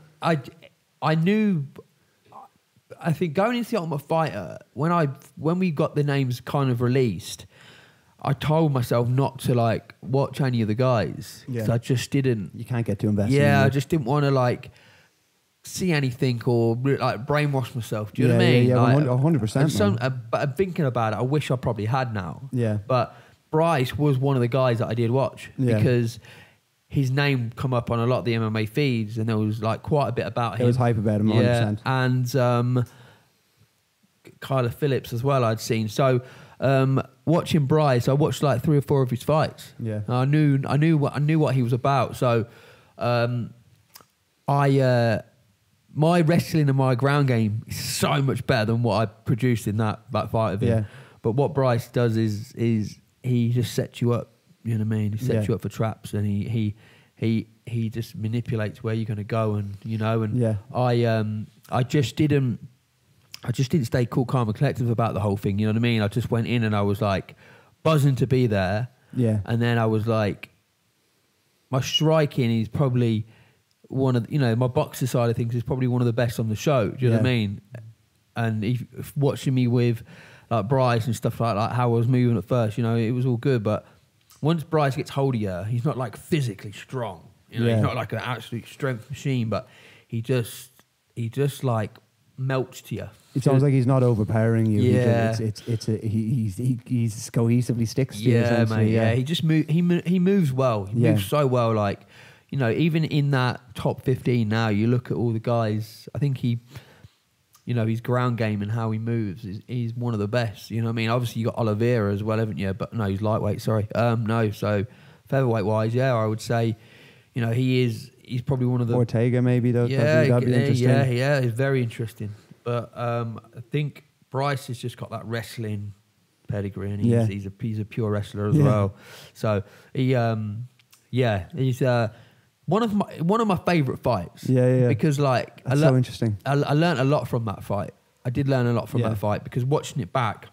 S2: I knew. I think going into the Ultimate Fighter, when we got the names kind of released, I told myself not to watch any of the guys.
S1: Yeah.
S2: So I just didn't.
S1: You can't get too invested.
S2: Yeah, I just didn't want to see anything or brainwash myself. Do you know what I mean?
S1: Yeah, 100%.
S2: But I'm thinking about it. I wish I probably had now.
S1: Yeah.
S2: But Bryce was one of the guys that I did watch because his name come up on a lot of the MMA feeds, and there was quite a bit about him.
S1: There was hype about him, 100%.
S2: And Kyler Phillips as well. I'd seen watching Bryce. I watched 3 or 4 of his fights.
S1: Yeah,
S2: I knew what he was about. So, my wrestling and my ground game is so much better than what I produced in that fight of him. Yeah. But what Bryce does is he just sets you up. You know what I mean? He sets you up for traps, and he just manipulates where you're going to go, and I just didn't stay cool, calm, and collective about the whole thing. You know what I mean? I just went in and I was buzzing to be there.
S1: Yeah.
S2: And then I was my striking is probably one of my boxer side of things is probably one of the best on the show. Do you know what I mean? And watching me with Bryce and stuff like how I was moving at first, it was all good, but once Bryce gets hold of you, he's not physically strong. He's not an absolute strength machine, but he just like melts to you.
S1: It's almost like he's not overpowering you.
S2: Yeah.
S1: He's cohesively sticks to you.
S2: Yeah, mate. Yeah, he just he moves well. He moves so well. Like, you know, even in that top 15 now, you look at all the guys. I think he, you know, his ground game and how he moves he's one of the best. You know what I mean? Obviously, you got Oliveira as well, haven't you? But no, he's lightweight. Sorry. No. So featherweight wise, yeah, I would say, you know, he's probably one of the
S1: Ortega maybe though.
S2: Yeah,
S1: that'd be interesting.
S2: yeah, it's very interesting. But I think Bryce has just got that wrestling pedigree, and he's a pure wrestler as well. So he's one of my favourite fights.
S1: Yeah.
S2: Because like
S1: that's so interesting.
S2: I learned a lot from that fight. I did learn a lot from that fight because watching it back,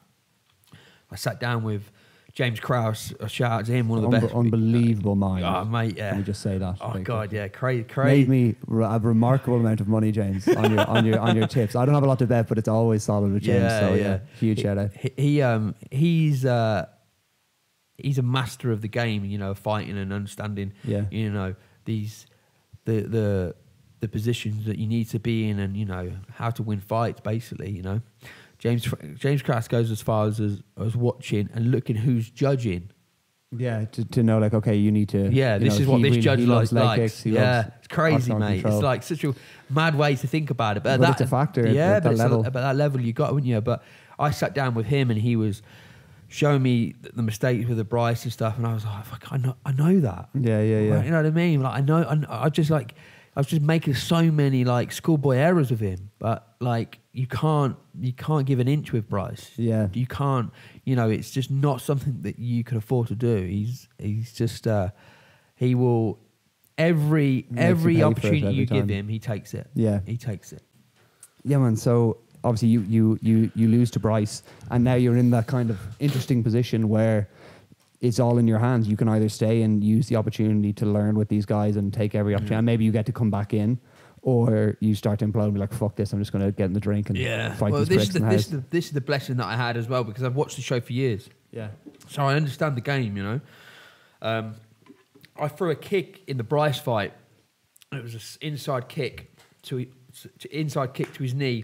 S2: I sat down with James Krause, a shout out to him, one of the best.
S1: Unbelievable mind.
S2: Oh, mate, yeah.
S1: Can we just say that?
S2: Oh, God, yeah. Crazy.
S1: Made me a remarkable amount of money, James, on your tips. I don't have a lot to bet, but it's always solid with James. Huge shout out.
S2: He's a master of the game, you know, fighting and understanding, you know, the positions that you need to be in and, you know, how to win fights, basically, you know. James Krause goes as far as watching and looking who's judging. Yeah,
S1: to know, like, okay, you need to...
S2: Yeah, this is what this judge likes. It's crazy, mate.
S1: Control.
S2: It's like such a mad way to think about it.
S1: But it's a factor at that level.
S2: But that level you got, wouldn't you? But I sat down with him and he was showing me the mistakes with the Bryce and stuff, and I was like, fuck, I know that.
S1: Yeah.
S2: Like, you know what I mean? Like, I was just making so many like schoolboy errors with him, but like you can't give an inch with Bryce.
S1: Yeah,
S2: you can't. You know, it's just not something that you can afford to do. He's just he will every opportunity you give him, he takes it.
S1: Yeah,
S2: he takes it.
S1: Yeah, man. So obviously you lose to Bryce, and now you're in that kind of interesting position where it's all in your hands. You can either stay and use the opportunity to learn with these guys and take every opportunity. And maybe you get to come back in, or you start to implode and be like, fuck this, I'm just going to get in the drink and fight these pricks in the house.
S2: This is the blessing that I had as well, because I've watched the show for years.
S1: Yeah.
S2: So I understand the game, you know. I threw a kick in the Bryce fight. It was an inside kick to his knee,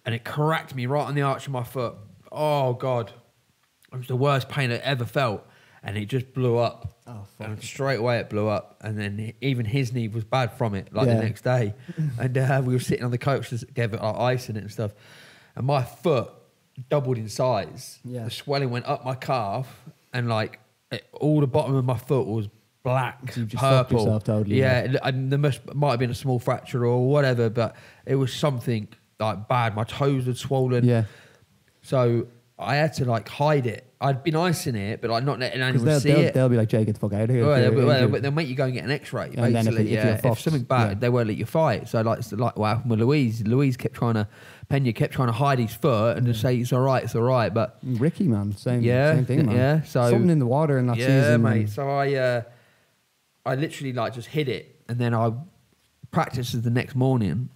S2: and it cracked me right on the arch of my foot. Oh, God. It was the worst pain I ever felt, and it just blew up.
S1: Oh, fuck.
S2: And straight away it blew up, and then even his knee was bad from it, like the next day. And we were sitting on the couch together, like ice in it and stuff, and my foot doubled in size.
S1: Yeah.
S2: The swelling went up my calf, and like all the bottom of my foot was black,
S1: so you just
S2: purple.
S1: fucked yourself totally.
S2: Yeah, and there might have been a small fracture or whatever, but it was something like bad. My toes had swollen.
S1: Yeah.
S2: So I had to like hide it. I'd been icing it, but like not letting anyone see it.
S1: They'll be like, Jay, get the fuck out of here.
S2: They'll make you go and get an X-ray.
S1: And
S2: basically,
S1: then if
S2: something bad, they won't let you fight. So like what happened with Louise. Pena kept trying to hide his foot and just say it's all right. But
S1: Ricky, man, same thing, man.
S2: Yeah, so
S1: something in the water in that season.
S2: Yeah, mate. So I literally like just hid it, and then I practiced the next morning,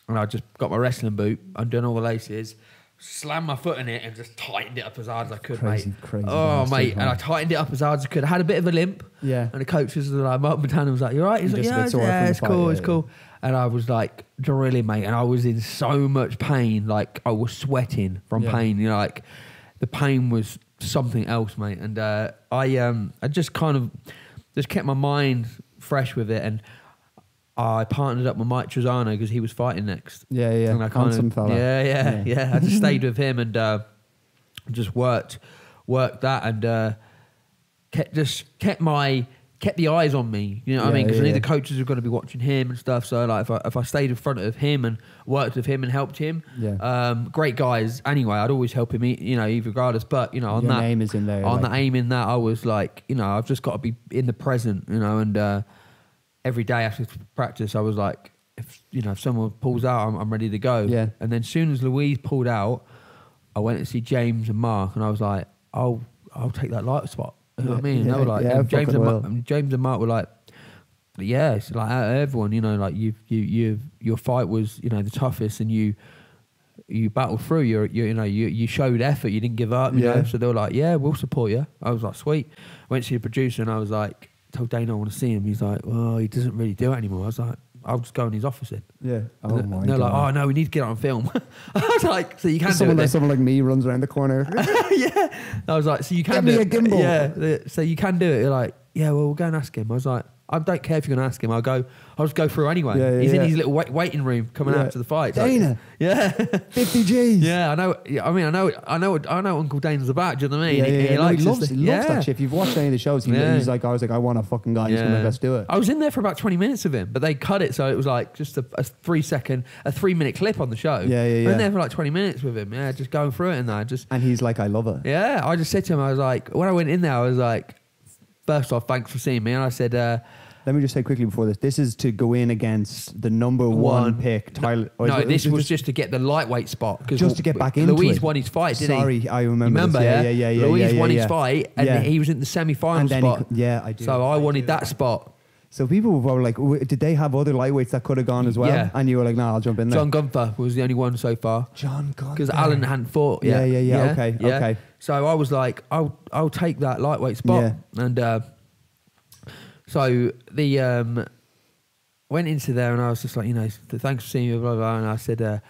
S2: and I just got my wrestling boot, undone all the laces, slammed my foot in it, and just tightened it up as hard as I could, mate.
S1: Crazy.
S2: Oh, mate. And I tightened it up as hard as I could. I had a bit of a limp.
S1: Yeah.
S2: And the coach was like, Mark Montana was like, you all right? He's like, it's cool, it's cool. And I was like, drilling, mate. And I was in so much pain. Like, I was sweating from pain. You know, like, the pain was something else, mate. And I just kind of just kept my mind fresh with it. And I partnered up with Mike Trezano because he was fighting next.
S1: Yeah.
S2: And I
S1: Handsome fella.
S2: Yeah. I just stayed with him and just worked that and kept the eyes on me. You know what I mean? Because I knew the coaches were going to be watching him and stuff. So like, if I stayed in front of him and worked with him and helped him, great guys. Anyway, I'd always help him. You know, regardless. But you know, on that
S1: aim is in there.
S2: On the aim in that, I was like, you know, I've just got to be in the present. You know, and every day after practice, I was like, if someone pulls out, I'm ready to go.
S1: Yeah. And
S2: then as soon as Louise pulled out, I went to see James and Mark, and I was like, I'll take that light spot. You know what I mean? And they were like, James and Mark were like, yeah, it's like out of everyone, you know, like your fight was, you know, the toughest, and you battled through. You showed effort. You didn't give up. You know, so they were like, yeah, we'll support you. I was like, sweet. Went to see the producer, and I was like, told Dana I want to see him. He's like, well, he doesn't really do it anymore. I was like, I'll just go in his office then.
S1: Yeah. Oh
S2: And
S1: my
S2: they're
S1: God.
S2: like, oh no, we need to get it on film. I was like, so you can do it then.
S1: Someone like me runs around the corner.
S2: Yeah. I was like, so you can
S1: Get
S2: do
S1: me
S2: it.
S1: a gimbal.
S2: Yeah. So you can do it. You're like, yeah, well, we'll go and ask him. I was like, I don't care if you're going to ask him. I'll just go through anyway.
S1: Yeah,
S2: He's in
S1: yeah.
S2: his little waiting room coming out to the fight.
S1: Dana.
S2: Yeah.
S1: 50 G's.
S2: Yeah, I know. I mean, I know what Uncle Dane's about. Do you know what I mean?
S1: Yeah,
S2: He likes
S1: he loves
S2: to-
S1: that shit. If you've watched any of the shows, he's like, I was like, I want a fucking guy who's gonna let's do it.
S2: I was in there for about 20 minutes with him, but they cut it so it was like just a 3-minute clip on the show.
S1: Yeah.
S2: I was in there for like 20 minutes with him. Yeah, just going through it and that.
S1: And he's like, I love it.
S2: Yeah, I just said to him, I was like, when I went in there, I was like, first off, thanks for seeing me, and I said.
S1: Let me just say quickly before this. This is to go in against the number one pick, Tyler.
S2: No, this was just to get the lightweight spot.
S1: Just to get back into
S2: Louise
S1: it.
S2: won his fight, didn't he?
S1: Sorry, I remember.
S2: Remember,
S1: this. Yeah.
S2: Louise won his fight, and he was in the semi-final spot.
S1: I do.
S2: So I wanted that spot.
S1: So people were like, did they have other lightweights that could have gone as well?
S2: Yeah.
S1: And you were like, nah, I'll jump in there.
S2: John Gunther was the only one so far.
S1: John Gunther.
S2: Because Alan hadn't fought
S1: Yeah.
S2: yet.
S1: Okay.
S2: So I was like, I'll take that lightweight spot.
S1: Yeah.
S2: And so the went into there and I was just like, thanks for seeing me, blah, blah. And I said,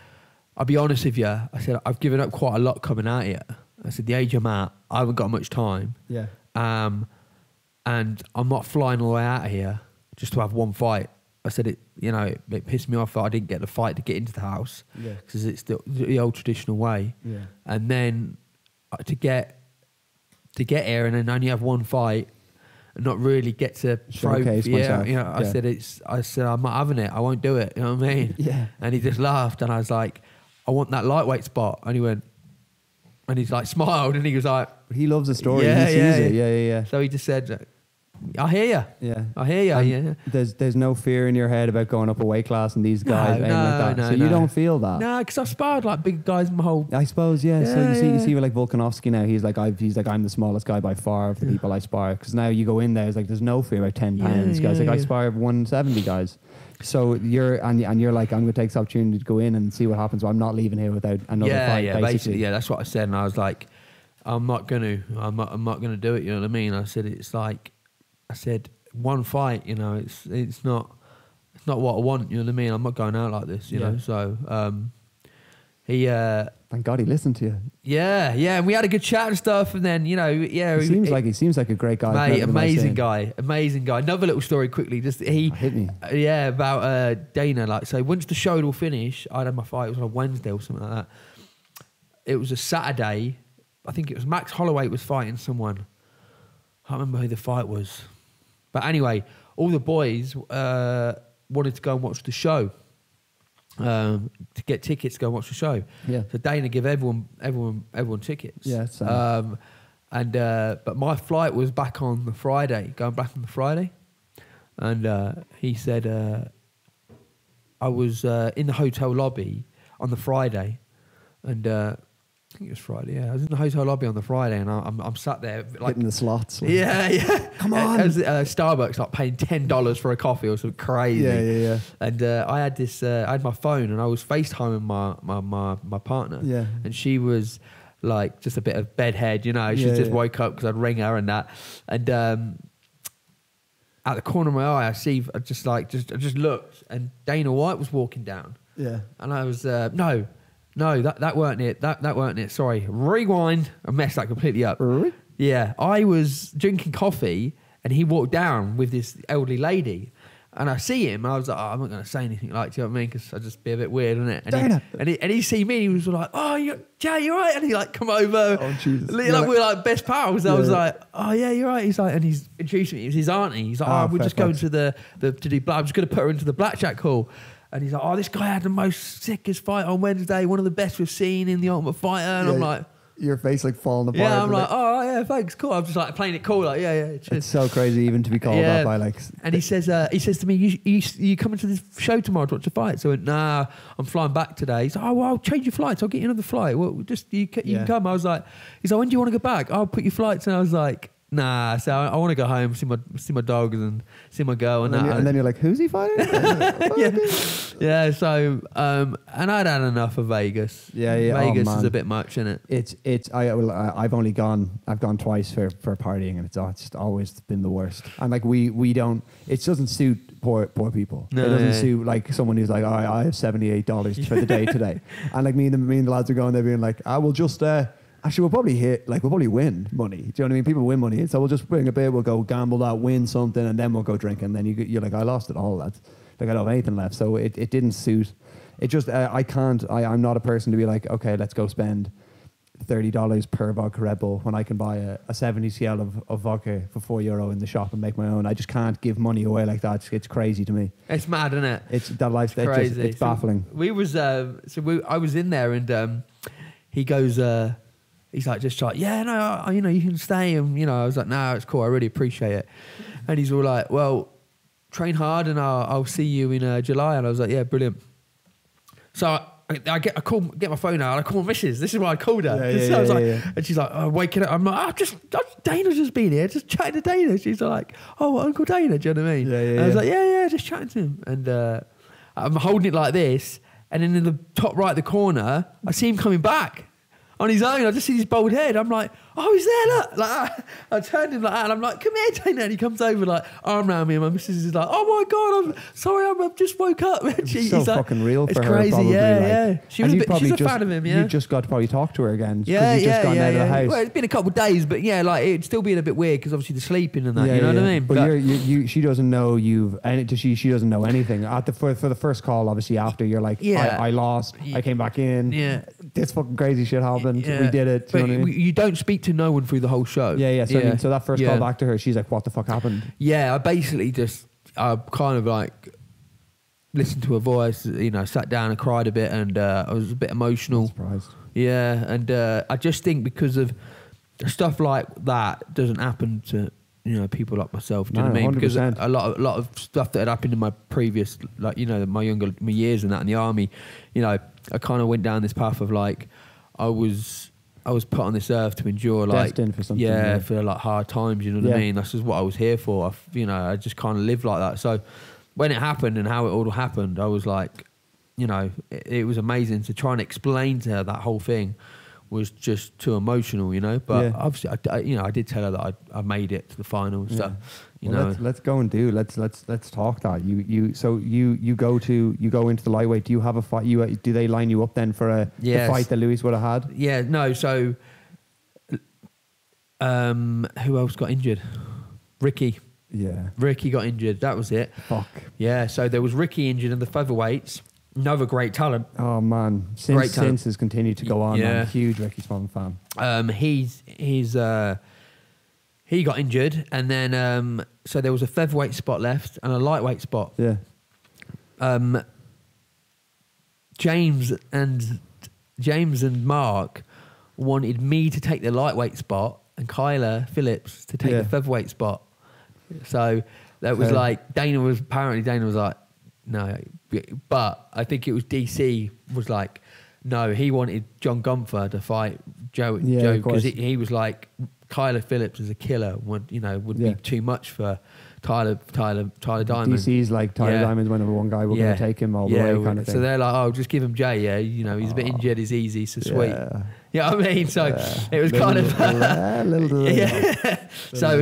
S2: I'll be honest with you. I said, I've given up quite a lot coming out here. I said, the age I'm at, I haven't got much time.
S1: Yeah.
S2: And I'm not flying all the way out of here just to have one fight. I said, it pissed me off that I didn't get the fight to get into the house.
S1: Yeah.
S2: Because it's the old traditional way.
S1: Yeah.
S2: And then to get here and then only have one fight and not really get to
S1: showcase myself.
S2: I said I'm not having it. I won't do it. You know what I mean?
S1: Yeah.
S2: And he just laughed, and I was like, I want that lightweight spot. And he went, and he's like smiled, and he was like,
S1: he loves the story.
S2: Yeah,
S1: he sees it. Yeah.
S2: So he just said, I hear you.
S1: Yeah.
S2: I hear you.
S1: And there's no fear in your head about going up a weight class and these guys like that. So you don't feel that.
S2: No, because I've sparred like big guys my whole.
S1: I suppose, yeah. So
S2: Yeah,
S1: you see with like Volkanovski now, he's like I'm the smallest guy by far of the people I spar. Because now you go in there, it's like there's no fear about 10 pounds, guys. I spar 170 guys. So you're like, I'm gonna take this opportunity to go in and see what happens. But I'm not leaving here without another fight.
S2: Yeah,
S1: basically.
S2: Yeah, that's what I said, and I was like, I'm not gonna do it. You know what I mean? I said one fight. It's not what I want. You know what I mean? I'm not going out like this. You know. So he.
S1: Thank God he listened to you.
S2: Yeah, and we had a good chat and stuff, and then
S1: he seems like a great guy.
S2: Mate, amazing guy. Another little story quickly. Just
S1: hit me.
S2: About Dana. Like, so once the show would all finish, I'd had my fight. It was on a Wednesday or something like that. It was a Saturday. I think it was Max Holloway was fighting someone. I can't remember who the fight was. But anyway, all the boys wanted to go and watch the show. To get tickets to go and watch the show.
S1: Yeah.
S2: So Dana gave everyone tickets.
S1: Yeah. So.
S2: But my flight was back on the Friday, going back on the Friday. And he said I was in the hotel lobby on the Friday, and I think it was Friday. Yeah, I was in the hotel lobby on the Friday, and I'm sat there like
S1: hitting the slots.
S2: Yeah.
S1: Come on.
S2: It was, Starbucks, like paying $10 for a coffee or something crazy.
S1: Yeah.
S2: And I had this. I had my phone, and I was FaceTiming my partner.
S1: Yeah.
S2: And she was like just a bit of bedhead, She just woke up because I'd ring her and that. And at the corner of my eye, I just looked, and Dana White was walking down.
S1: Yeah.
S2: And I was No, that weren't it. That weren't it. Sorry. Rewind. I messed that completely up.
S1: Really?
S2: Yeah. I was drinking coffee and he walked down with this elderly lady. And I see him. And I was like, I'm not going to say anything like, do you know what I mean? Because I'd just be a bit weird, isn't it? And he see me. He was like, Jay, you're right. And he like come over.
S1: Oh, Jesus.
S2: We're like best pals. I was like, oh, yeah, you're right. He's like, and he's introduced me. It was his auntie. He's like, we're just going to to do black. I'm just going to put her into the blackjack hall. And he's like, this guy had the most sickest fight on Wednesday, one of the best we've seen in the Ultimate Fighter. And I'm like...
S1: Your face like falling apart.
S2: Yeah, I'm like, oh, yeah, thanks, cool. I'm just like playing it cool, like, yeah. Cheers.
S1: It's so crazy even to be called that by like...
S2: And he says to me, you coming to this show tomorrow to watch the fight? So I went, nah, I'm flying back today. He's like, oh, well, I'll change your flights. I'll get you another flight. Well, just, you can come. I was like, he's like, when do you want to go back? I'll put your flights. And I was like, Nah, so I want to go home, see my dogs and see my girl and that.
S1: And then you're like, who's he fighting?
S2: Yeah. So and I'd had enough of Vegas.
S1: Yeah.
S2: Vegas is a bit much, isn't it?
S1: I've gone twice for partying, and it's just always been the worst. And like we don't. It doesn't suit poor people.
S2: No,
S1: it doesn't suit like someone who's like, I have $78 for the day today, and like me and the lads are going there being like, I will just. Actually, we'll probably win money. Do you know what I mean? People win money. So we'll just bring a bit, we'll go gamble that, win something, and then we'll go drink. And then you're like, I lost it all, lads. Like, I don't have anything left. So it didn't suit. It just, I'm not a person to be like, okay, let's go spend $30 per vodka Red Bull when I can buy a 70 cl of vodka for €4 in the shop and make my own. I just can't give money away like that. It's crazy to me.
S2: It's mad, isn't it?
S1: It's that life. It's
S2: crazy.
S1: It's baffling.
S2: I was in there and he goes, he's like, just like, yeah, no, you can stay. And, I was like, no, it's cool. I really appreciate it. And he's all like, well, train hard and I'll see you in July. And I was like, yeah, brilliant. So I get my phone out and I call Mrs. This is why I called her. And she's like, oh, waking up. I'm like, Dana's just been here, just chatting to Dana. She's like, oh, Uncle Dana, do you know what I mean? And I was like, yeah, just chatting to him. And I'm holding it like this. And then in the top right of the corner, I see him coming back. On his own, I just see his bald head. I'm like, oh, he's there, look. Like, I turned him like that, and I'm like, come here, Dana. And he comes over, like, arm around me, and my missus is like, oh my God, I'm sorry, I've just woke up.
S1: She's so fucking real for her.
S2: It's crazy,
S1: probably,
S2: yeah. She's a fan of him, yeah.
S1: You just got to probably talk to her again.
S2: Yeah,
S1: you've just gone out of the house.
S2: Well, it's been a couple of days, but yeah, like, it'd still be a bit weird because obviously the sleeping and that, you know what I mean?
S1: But she doesn't know she doesn't know anything. For the first call, obviously, after you're like, I lost, I came back in.
S2: Yeah.
S1: This fucking crazy shit happened. We did it.
S2: But
S1: you know what I mean?
S2: You don't speak to no one through the whole show.
S1: So that first call back to her, she's like, what the fuck happened?
S2: Yeah, I basically just kind of like listened to her voice, sat down and cried a bit, and I was a bit emotional.
S1: I'm surprised.
S2: Yeah, and I just think because of stuff like that doesn't happen to people like myself. Do you know what I mean?
S1: 100%.
S2: Because a lot of stuff that had happened in my previous, like my years and that in the army, I kind of went down this path of like I was put on this earth to endure, like,
S1: destined for something.
S2: For like hard times. You know what I mean? That's just what I was here for. I just kind of lived like that. So when it happened and how it all happened, I was like, it was amazing to try and explain to her that whole thing was just too emotional, But obviously, I did tell her that I made it to the final and stuff.
S1: Let's go and let's talk that. You go into the lightweight. Do you have a fight? Do they line you up then for the fight that Luis would have had?
S2: Yeah, no. So, who else got injured? Ricky.
S1: Yeah,
S2: Ricky got injured. That was it.
S1: Fuck.
S2: Yeah. So there was Ricky injured in the featherweights. Another great talent.
S1: Oh man, since has continued to go on. Yeah. I'm a huge Ricky Swan fan. He got injured, and then so there was a featherweight spot left and a lightweight spot. Yeah.
S2: James and Mark wanted me to take the lightweight spot and Kyler Phillips to take the featherweight spot. So that was like Dana was like, no, but I think it was DC was like, no, he wanted John Gunther to fight Joe because he was like, Kyler Phillips is a killer. Would be too much for Tyler Diamond.
S1: DC's like Tyler Diamond's my number one guy. We're going to take him all the way, kind of thing.
S2: So they're like, oh, just give him Jay. Yeah, he's a bit injured. He's easy, so sweet. You know what I mean? So it was kind of So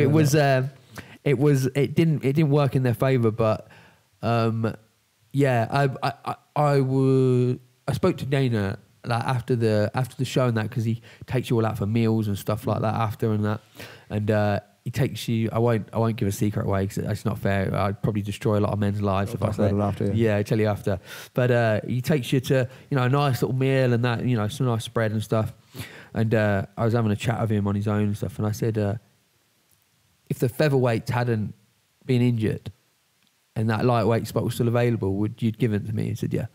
S2: it didn't work in their favour, but I spoke to Dana like after the show and that, because he takes you all out for meals and stuff like that after and that, and he takes you. I won't give a secret away because it's not fair. I'd probably destroy a lot of men's lives if I say it after. Yeah, I tell you after. But he takes you to a nice little meal and that, some nice spread and stuff. And I was having a chat with him on his own and stuff, and I said, if the featherweights hadn't been injured and that lightweight spot was still available, would you'd give it to me? He said, yeah.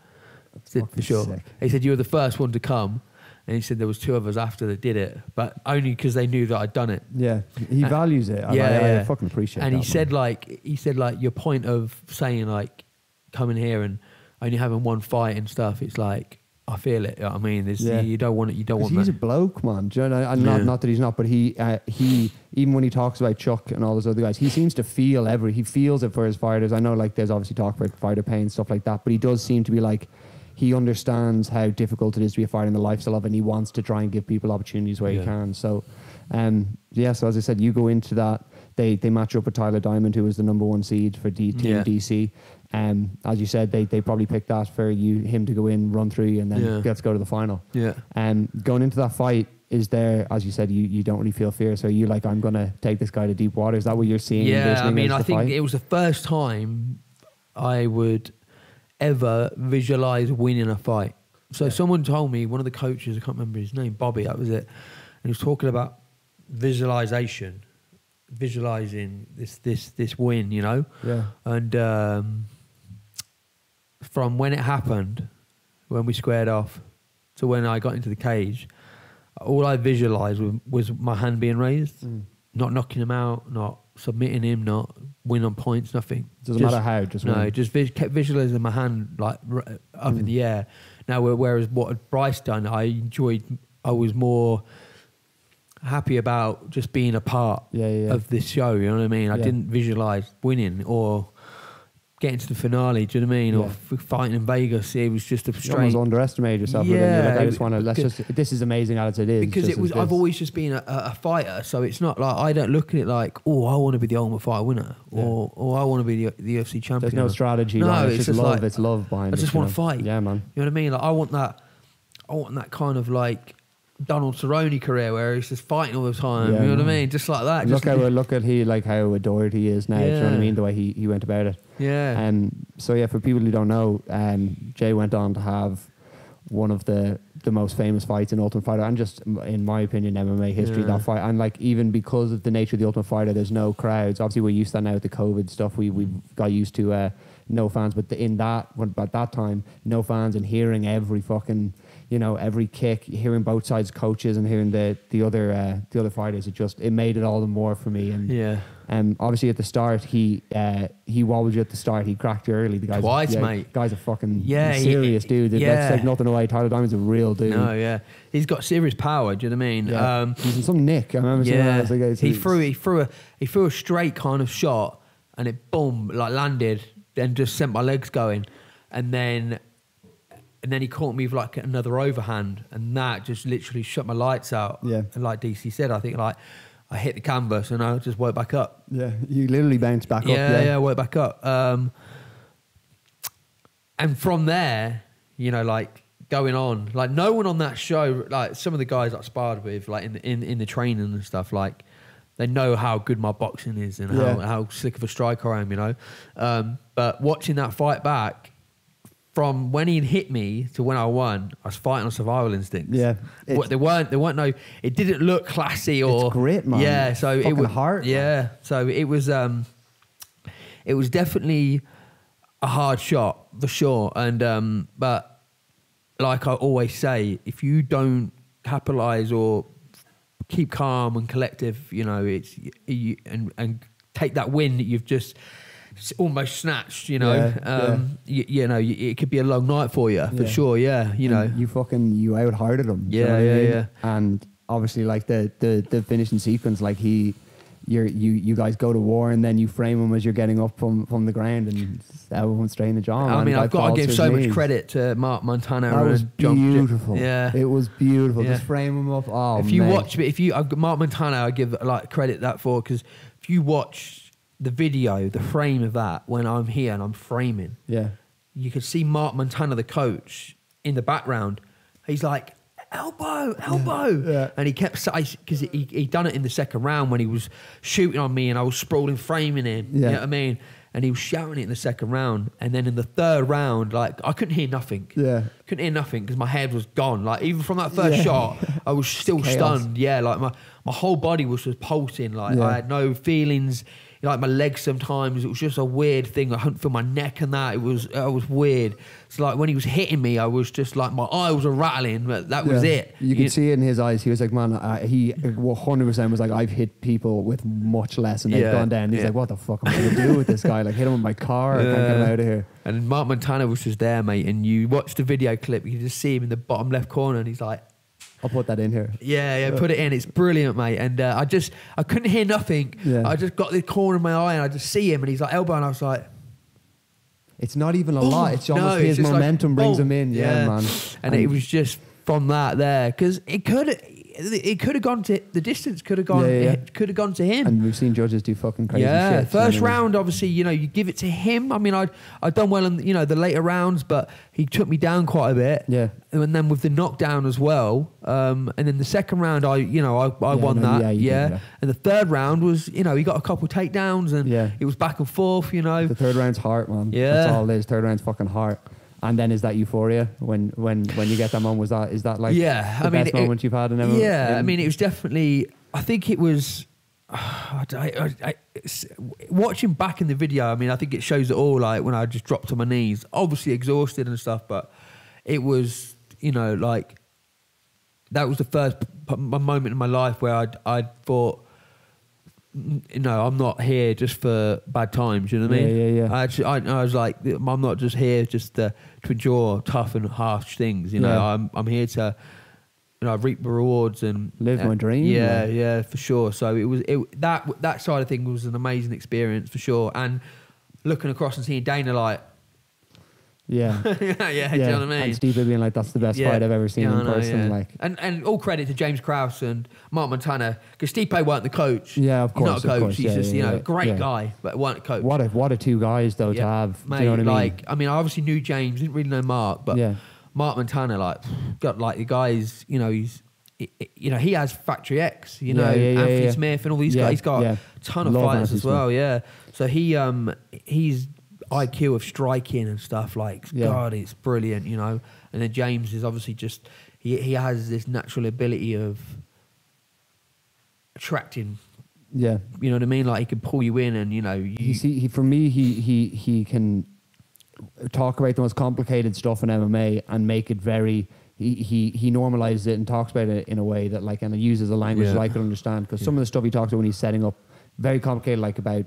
S2: I said, for sure. Sick. He said, you were the first one to come. And he said there was two of us after that did it, but only because they knew that I'd done it. Yeah, he values it. I fucking appreciate it. And he said like your point of saying like coming here and only having one fight and stuff, it's like I feel it. You know what I mean,
S1: Yeah.
S2: you don't want it. You don't want
S1: He's
S2: that.
S1: a bloke, man. Do you know, and not that he's not, but he even when he talks about Chuck and all those other guys, he seems to feel he feels it for his fighters. I know, like, there's obviously talk about fighter pain, stuff like that, but he does seem to be like, he understands how difficult it is to be a fighter in the lifestyle of it, and he wants to try and give people opportunities where he can. So, so as I said, you go into that. They match up with Tyler Diamond, who was the number 1 seed for Team DC. As you said, they probably picked that for him to go in, run through, and then let's go to the final.
S2: Yeah.
S1: Going into that fight, is there, as you said, you don't really feel fear? So are you like, I'm going to take this guy to deep water? Is that what you're seeing?
S2: Yeah, I mean, I think it was the first time I would ever visualize winning a fight. So someone told me, one of the coaches, I can't remember his name, Bobby, that was it, and he was talking about visualizing this win, you know.
S1: Yeah.
S2: And from when it happened, when we squared off, to when I got into the cage, all I visualized was my hand being raised, not knocking him out, not submitting him, not win on points, nothing.
S1: Doesn't matter how, just win.
S2: just kept visualizing my hand like up in the air. Now, whereas what Bryce done, I was more happy about just being a part of this show, you know what I mean? I didn't visualize winning or getting to the finale, do you know what I mean? Or fighting in Vegas. It was just a straight...
S1: You almost underestimated yourself.
S2: Yeah.
S1: Like, I just want to, this is amazing as it is.
S2: Because I've always just been a fighter, so it's not like, I don't look at it like, oh, I want to be the Ultimate Fighter winner, or I want to be the UFC champion.
S1: There's no strategy.
S2: No,
S1: it's just love. Like, it's love behind it.
S2: I just want to fight.
S1: Yeah, man.
S2: You know what I mean? Like, I want that kind of like Donald Cerrone career where he's just fighting all the time. You know what I mean? Just like that.
S1: Look how adored he is now. Do you know what I mean? The way he went about it.
S2: Yeah.
S1: So yeah, for people who don't know, Jay went on to have one of the most famous fights in Ultimate Fighter, and just in my opinion, MMA history. That fight, and like, even because of the nature of the Ultimate Fighter, there's no crowds. Obviously, we're used to that now with the COVID stuff. We got used to no fans, but at that time, no fans, and hearing every fucking, you know, every kick, hearing both sides coaches and hearing the other fighters, it made it all the more for me. And obviously at the start he wobbled you at the start. He cracked you early. The guy's
S2: twice, mate.
S1: Guy's a fucking serious dude. Let's take nothing away. Tyler Diamond's a real dude.
S2: No, yeah, he's got serious power. Do you know what I mean?
S1: Yeah. He's in some nick. I remember seeing that. Like,
S2: he threw a straight kind of shot, and it boom, like, landed, and just sent my legs going, and then he caught me with like another overhand, and that just literally shut my lights out. Yeah. And like DC said, I think like I hit the canvas and I just woke back up.
S1: Yeah, you literally bounced back up.
S2: Yeah, woke back up. And from there, you know, like going on, like no one on that show, like some of the guys I sparred with, like in the training and stuff, like they know how good my boxing is and how slick of a striker I am, you know. But watching that fight back, from when he hit me to when I won, I was fighting on survival instincts. Yeah, there weren't no. It didn't look classy or
S1: it's grit, man.
S2: Yeah, so
S1: it was hard.
S2: Yeah, man. So it was definitely a hard shot for sure. And but like I always say, if you don't capitalize or keep calm and collective, you know, and take that win that you've just almost snatched, you know. You know, it could be a long night for you for sure. Yeah, you know,
S1: you out-hearted him.
S2: Yeah.
S1: And obviously, like the finishing sequence, like you guys go to war, and then you frame him as you're getting up from the ground and everyone straight in the jaw.
S2: I mean, I've got to give so much credit to Mark Montana.
S1: That was beautiful.
S2: Yeah,
S1: it was beautiful. Just frame him up. Oh,
S2: if you watch, I've got Mark Montana, I give like credit that for, because if you watch the video, the frame of that, when I'm here and I'm framing, you could see Mark Montana, the coach, in the background. He's like, elbow, and he kept, because he done it in the second round when he was shooting on me and I was sprawling framing him. You know what I mean? And he was shouting it in the second round, and then in the third round, like, I couldn't hear nothing. Couldn't hear nothing because my head was gone. Like, even from that first shot, I was still stunned. Yeah, like my whole body was just pulsing. Like I had no feelings like my legs sometimes. It was just a weird thing. I couldn't feel my neck and that. It was weird. So like when he was hitting me, I was just like my eyes were rattling, but that was it.
S1: You could see it in his eyes. He was like, man, he 100% was like, I've hit people with much less and they've gone down. He's like, what the fuck am I going to do with this guy? Like hit him with my car. I can't get him out of here.
S2: And Mark Montana was just there, mate. And you watch the video clip, you just see him in the bottom left corner and he's like,
S1: I'll put that in here.
S2: Yeah, put it in. It's brilliant, mate. And I couldn't hear nothing.
S1: Yeah.
S2: I just got the corner of my eye and I just see him and he's like elbow and I was like,
S1: it's not even a lot. It's almost his momentum brings him in. Yeah, man.
S2: And it was just from that there because it could have gone to the distance. Could have gone. It could have gone to him.
S1: And we've seen judges do fucking crazy shit.
S2: Yeah, first round, obviously, you give it to him. I mean, I'd done well in the later rounds, but he took me down quite a bit.
S1: Yeah.
S2: And then with the knockdown as well. And then the second round, I won that. Yeah. And the third round was, he got a couple takedowns and it was back and forth. The
S1: third round's heart, man.
S2: Yeah.
S1: That's all it is. Third round's fucking heart. And then is that euphoria when you get that moment? Is that like the best moment you've had in MMA?
S2: Yeah, I mean, it was definitely. I think it was. Watching back in the video, I mean, I think it shows it all. Like when I just dropped to my knees, obviously exhausted and stuff, but it was, like that was the first moment in my life where I thought. I'm not here just for bad times. You know what I mean?
S1: Yeah.
S2: I was like, I'm not just here just to endure tough and harsh things. I'm here to, reap the rewards and
S1: live my dream.
S2: Yeah, for sure. So that side of things was an amazing experience for sure. And looking across and seeing Dana like.
S1: Yeah.
S2: Do you know what I mean?
S1: And Steve being like, that's the best fight I've ever seen in person.
S2: Yeah.
S1: Like,
S2: and all credit to James Krause and Mark Montana, because Stipe weren't the coach.
S1: Yeah, of course.
S2: He's not a coach. He's just, great guy, but weren't a coach.
S1: What a two guys, though, to have.
S2: Mate,
S1: do you know what I mean?
S2: I mean, I obviously knew James, didn't really know Mark, but Mark Montana, got like the guys, he has Factory X, Anthony Smith and all these guys. He's got a ton of fighters as well, So he's IQ of striking and stuff God, it's brilliant, And then James is obviously just he has this natural ability of attracting.
S1: Yeah,
S2: you know what I mean. Like he can pull you in, and
S1: he can talk about the most complicated stuff in MMA and make it very. He normalizes it and talks about it in a way that and uses a language that I can understand, because some of the stuff he talks about when he's setting up. Very complicated, about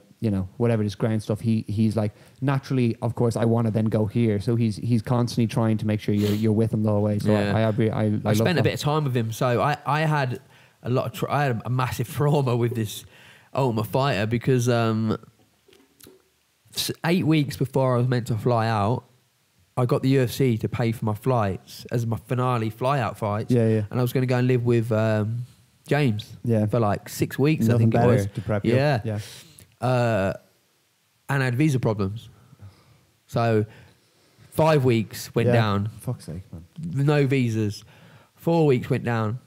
S1: whatever this ground stuff. He's like, naturally, of course, I want to then go here. So he's constantly trying to make sure you're with him the whole way. So I
S2: spent a bit of time with him. So I had a lot of I had a massive trauma with this Ultimate Fighter because 8 weeks before I was meant to fly out, I got the UFC to pay for my flights as my finale fly out fights.
S1: And
S2: I was going to go and live with. James, for like 6 weeks,
S1: Nothing
S2: I think it was.
S1: to prep you.
S2: And I had visa problems. So 5 weeks went down.
S1: Fuck's sake, man.
S2: No visas. 4 weeks went down.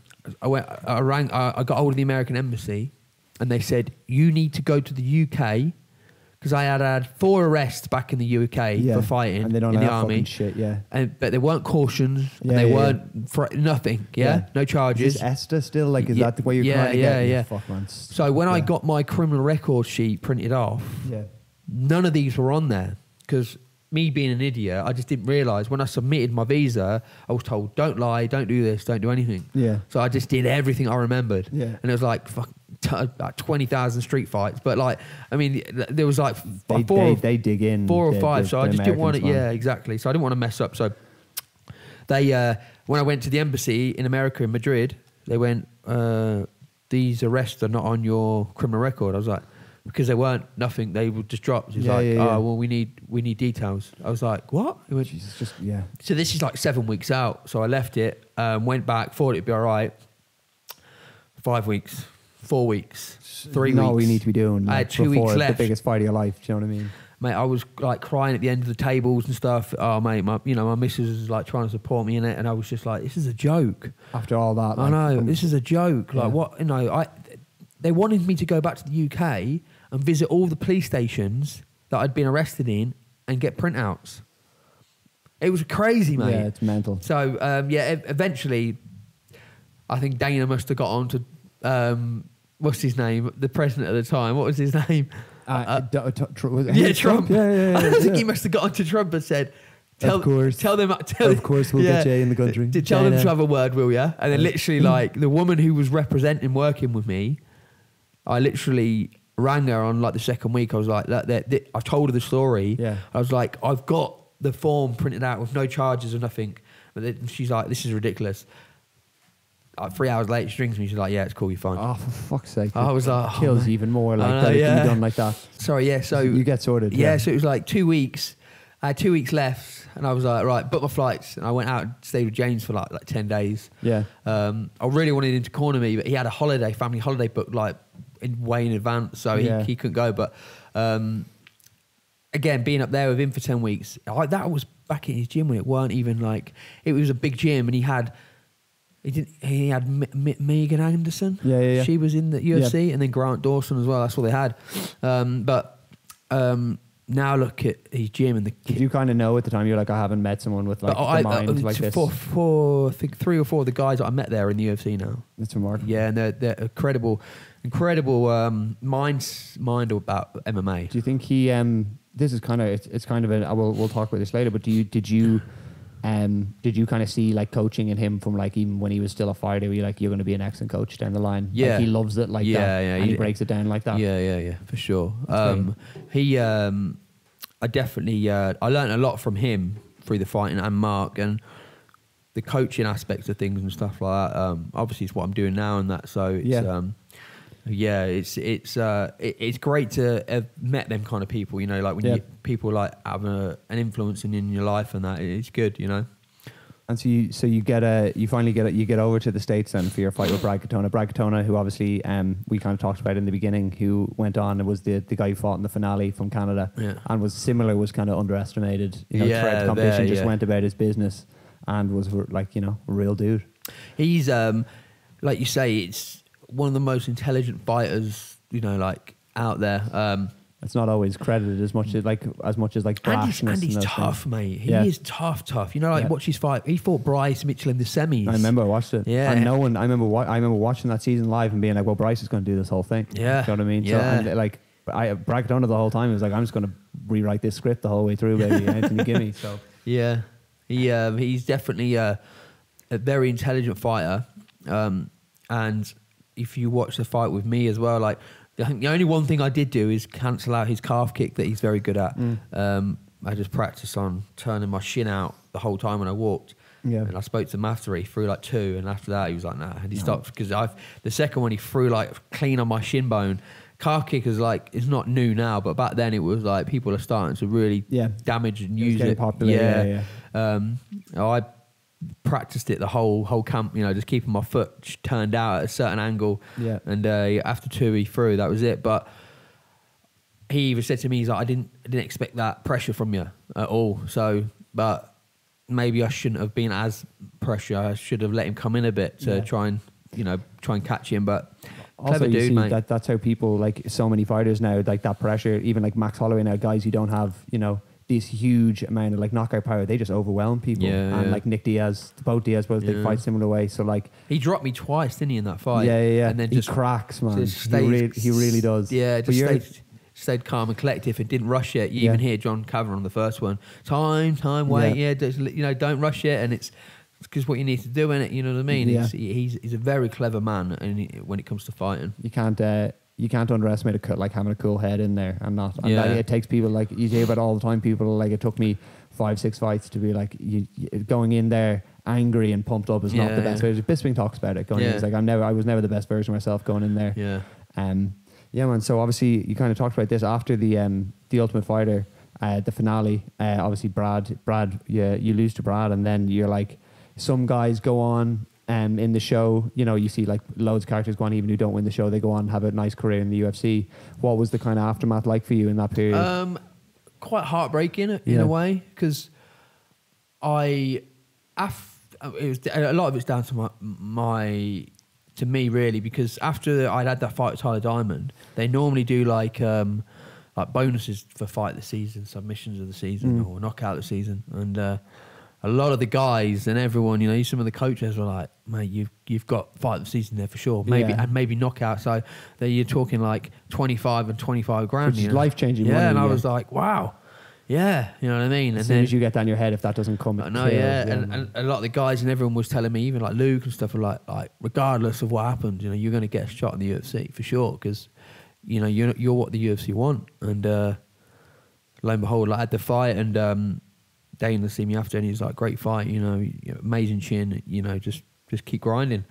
S2: I got hold of the American embassy and they said, you need to go to the UK, because I had 4 arrests back in the UK for fighting
S1: and they don't
S2: in the
S1: have
S2: army.
S1: Shit,
S2: but they weren't cautions, and they weren't nothing. No charges.
S1: Is ESTA still is that the way you're trying to get?
S2: Yeah.
S1: Fuck, man.
S2: So when I got my criminal record sheet printed off, none of these were on there, because me being an idiot, I just didn't realise when I submitted my visa, I was told, don't lie, don't do this, don't do anything. So I just did everything I remembered. And it was like, fuck. About 20,000 street fights, but there was
S1: they dig in
S2: 4 or 5, so I just didn't want it. Yeah, exactly. So I didn't want to mess up. So they, when I went to the embassy in America in Madrid, they went, "These arrests are not on your criminal record." I was like, because they weren't nothing. They were just dropped. He was well, we need details. I was like, what? He went,
S1: Jesus,
S2: So this is like 7 weeks out. So I left it, went back, thought it'd be all right. 5 weeks. 4 weeks, 3 weeks.
S1: Not what we need to be doing.
S2: I had 2 weeks left.
S1: The biggest fight of your life. Do you know what I mean?
S2: Mate, I was crying at the end of the tables and stuff. Oh, mate, my missus was trying to support me in it, and I was just like, this is a joke.
S1: After all that,
S2: I know, this is a joke. What? They wanted me to go back to the UK and visit all the police stations that I'd been arrested in and get printouts. It was crazy, mate.
S1: Yeah, it's mental.
S2: So eventually, I think Dana must have got on to. What's his name? The president at the time. What was his name? Trump.
S1: Yeah.
S2: I think he must have got onto Trump and said, Tell them.
S1: Of course, we'll get Jay in the country.
S2: Tell them to have a word, will ya? And then literally, like, the woman who was representing working with me, I literally rang her on like the second week. I was like, I told her the story.
S1: Yeah.
S2: I was like, I've got the form printed out with no charges or nothing. But then she's like, this is ridiculous. Like 3 hours later, she rings me. She's like, yeah, it's cool, you're fine.
S1: Oh, for fuck's sake!
S2: I was like,
S1: kills even more. Like that it can be done like that.
S2: Sorry, yeah. So
S1: you get sorted.
S2: Yeah. So it was like 2 weeks. I had 2 weeks left, and I was like, right, book my flights. And I went out and stayed with James for like 10 days.
S1: Yeah.
S2: I really wanted him to corner me, but he had a family holiday booked like way in advance, so he couldn't go. But again, being up there with him for 10 weeks, that was back in his gym when it weren't even like, it was a big gym, and he had Megan Anderson.
S1: Yeah.
S2: She was in the UFC, and then Grant Dawson as well. That's all they had. Now look at his gym and the kid. Did
S1: you kind of know at the time? You're like, I haven't met someone with like the mind like this.
S2: I think 3 or 4 of the guys that I met there are in the UFC now.
S1: That's remarkable.
S2: Yeah, and they're incredible mind about MMA.
S1: Do you think he? This is kind of it's kind of we'll talk about this later. But did you kind of see like coaching in him from like even when he was still a fighter? Were you like, you're going to be an excellent coach down the line?
S2: Yeah,
S1: like he loves it like that. Yeah, and he breaks it down like that.
S2: Yeah, for sure. I definitely I learned a lot from him through the fighting and Mark and the coaching aspects of things and stuff like that. Obviously, it's what I'm doing now and that. So it's it's great to have met them kind of people. You know, like when people like have an influence in your life and that. It's good, you know.
S1: And you finally get over to the States then for your fight with Brad Katona. Brad Katona, who obviously we kind of talked about in the beginning, who went on and was the guy who fought in the finale from Canada, and was kind of underestimated. You know, throughout the competition, just went about his business and was like, you know, a real dude. He's
S2: like you say, it's one of the most intelligent fighters, you know, like out there.
S1: It's not always credited as much as brashness.
S2: And he's tough, mate. He is tough. You know, like watch his fight. He fought Bryce Mitchell in the semis.
S1: I remember I watched it.
S2: Yeah.
S1: And I remember watching that season live and being like, well, Bryce is going to do this whole thing.
S2: Yeah.
S1: You know what I mean?
S2: Yeah.
S1: So, like, I bragged on it the whole time. It was like, I'm just going to rewrite this script the whole way through, baby. Anything you give me. So
S2: yeah. He's definitely a very intelligent fighter. And if you watch the fight with me as well, like, I think the only one thing I did do is cancel out his calf kick that he's very good at. I just practiced on turning my shin out the whole time when I walked. Yeah. And I spoke to him after, he threw like 2, and after that he was like, nah. And he stopped because the second one he threw like clean on my shin bone. Calf kick is like, it's not new now, but back then it was like people are starting to really damage and use it.
S1: Popular.
S2: I practiced it the whole camp, you know, just keeping my foot turned out at a certain angle. Yeah. And after 2 he threw, that was it. But he even said to me, he's like, I didn't expect that pressure from you at all. So, but maybe I shouldn't have been as pressure. I should have let him come in a bit to try and catch him. But
S1: also, you see mate. That's how people, like so many fighters now, like that pressure, even like Max Holloway now, guys who don't have, you know, this huge amount of like knockout power, they just overwhelm people. Like Nick Diaz, both they fight similar way. So like
S2: he dropped me twice, didn't he, in that fight?
S1: Yeah.
S2: And then
S1: he cracks, man. He really does.
S2: Yeah, just stayed calm and collective and didn't rush it. You even hear John Cavan on the first one. Time, wait. Yeah, you know, don't rush it. And it's because what you need to do in it. You know what I mean? Yeah. He's a very clever man, and when it comes to fighting, you can't underestimate like having a cool head in there and not. And it takes people, like you hear about all the time, people like, it took me 5-6 fights to be like, you going in there angry and pumped up is not the best version. Bisping talks about it. Going in, he's like, I was never the best version of myself going in there. Yeah, man. So obviously you kind of talked about this after the Ultimate Fighter, the finale. Obviously Brad, you lose to Brad, and then you're like, some guys go on. In the show, you know, you see like loads of characters go on, even who don't win the show, they go on and have a nice career in the UFC. What was the kind of aftermath like for you in that period? Quite heartbreaking in a way, because a lot of it's down to to me really, because after I'd had that fight with Tyler Diamond, they normally do like bonuses for fight of the season, submissions of the season, or knockout of the season, and a lot of the guys and everyone, you know, some of the coaches were like, mate, you've got fight of the season there for sure. Maybe and maybe knockout. So that you're talking like 25 and 25 grand.
S1: Which is life-changing money.
S2: Yeah, and I was like, wow. Yeah, you know what I mean?
S1: As soon as you get that in your head, if that doesn't come,
S2: I know, and a lot of the guys and everyone was telling me, even like Luke and stuff, were like regardless of what happens, you know, you're going to get a shot in the UFC for sure, because, you know, you're what the UFC want. And lo and behold, like, I had the fight, and Dana see me after, and he's like, great fight, you know, amazing chin, you know, just keep grinding.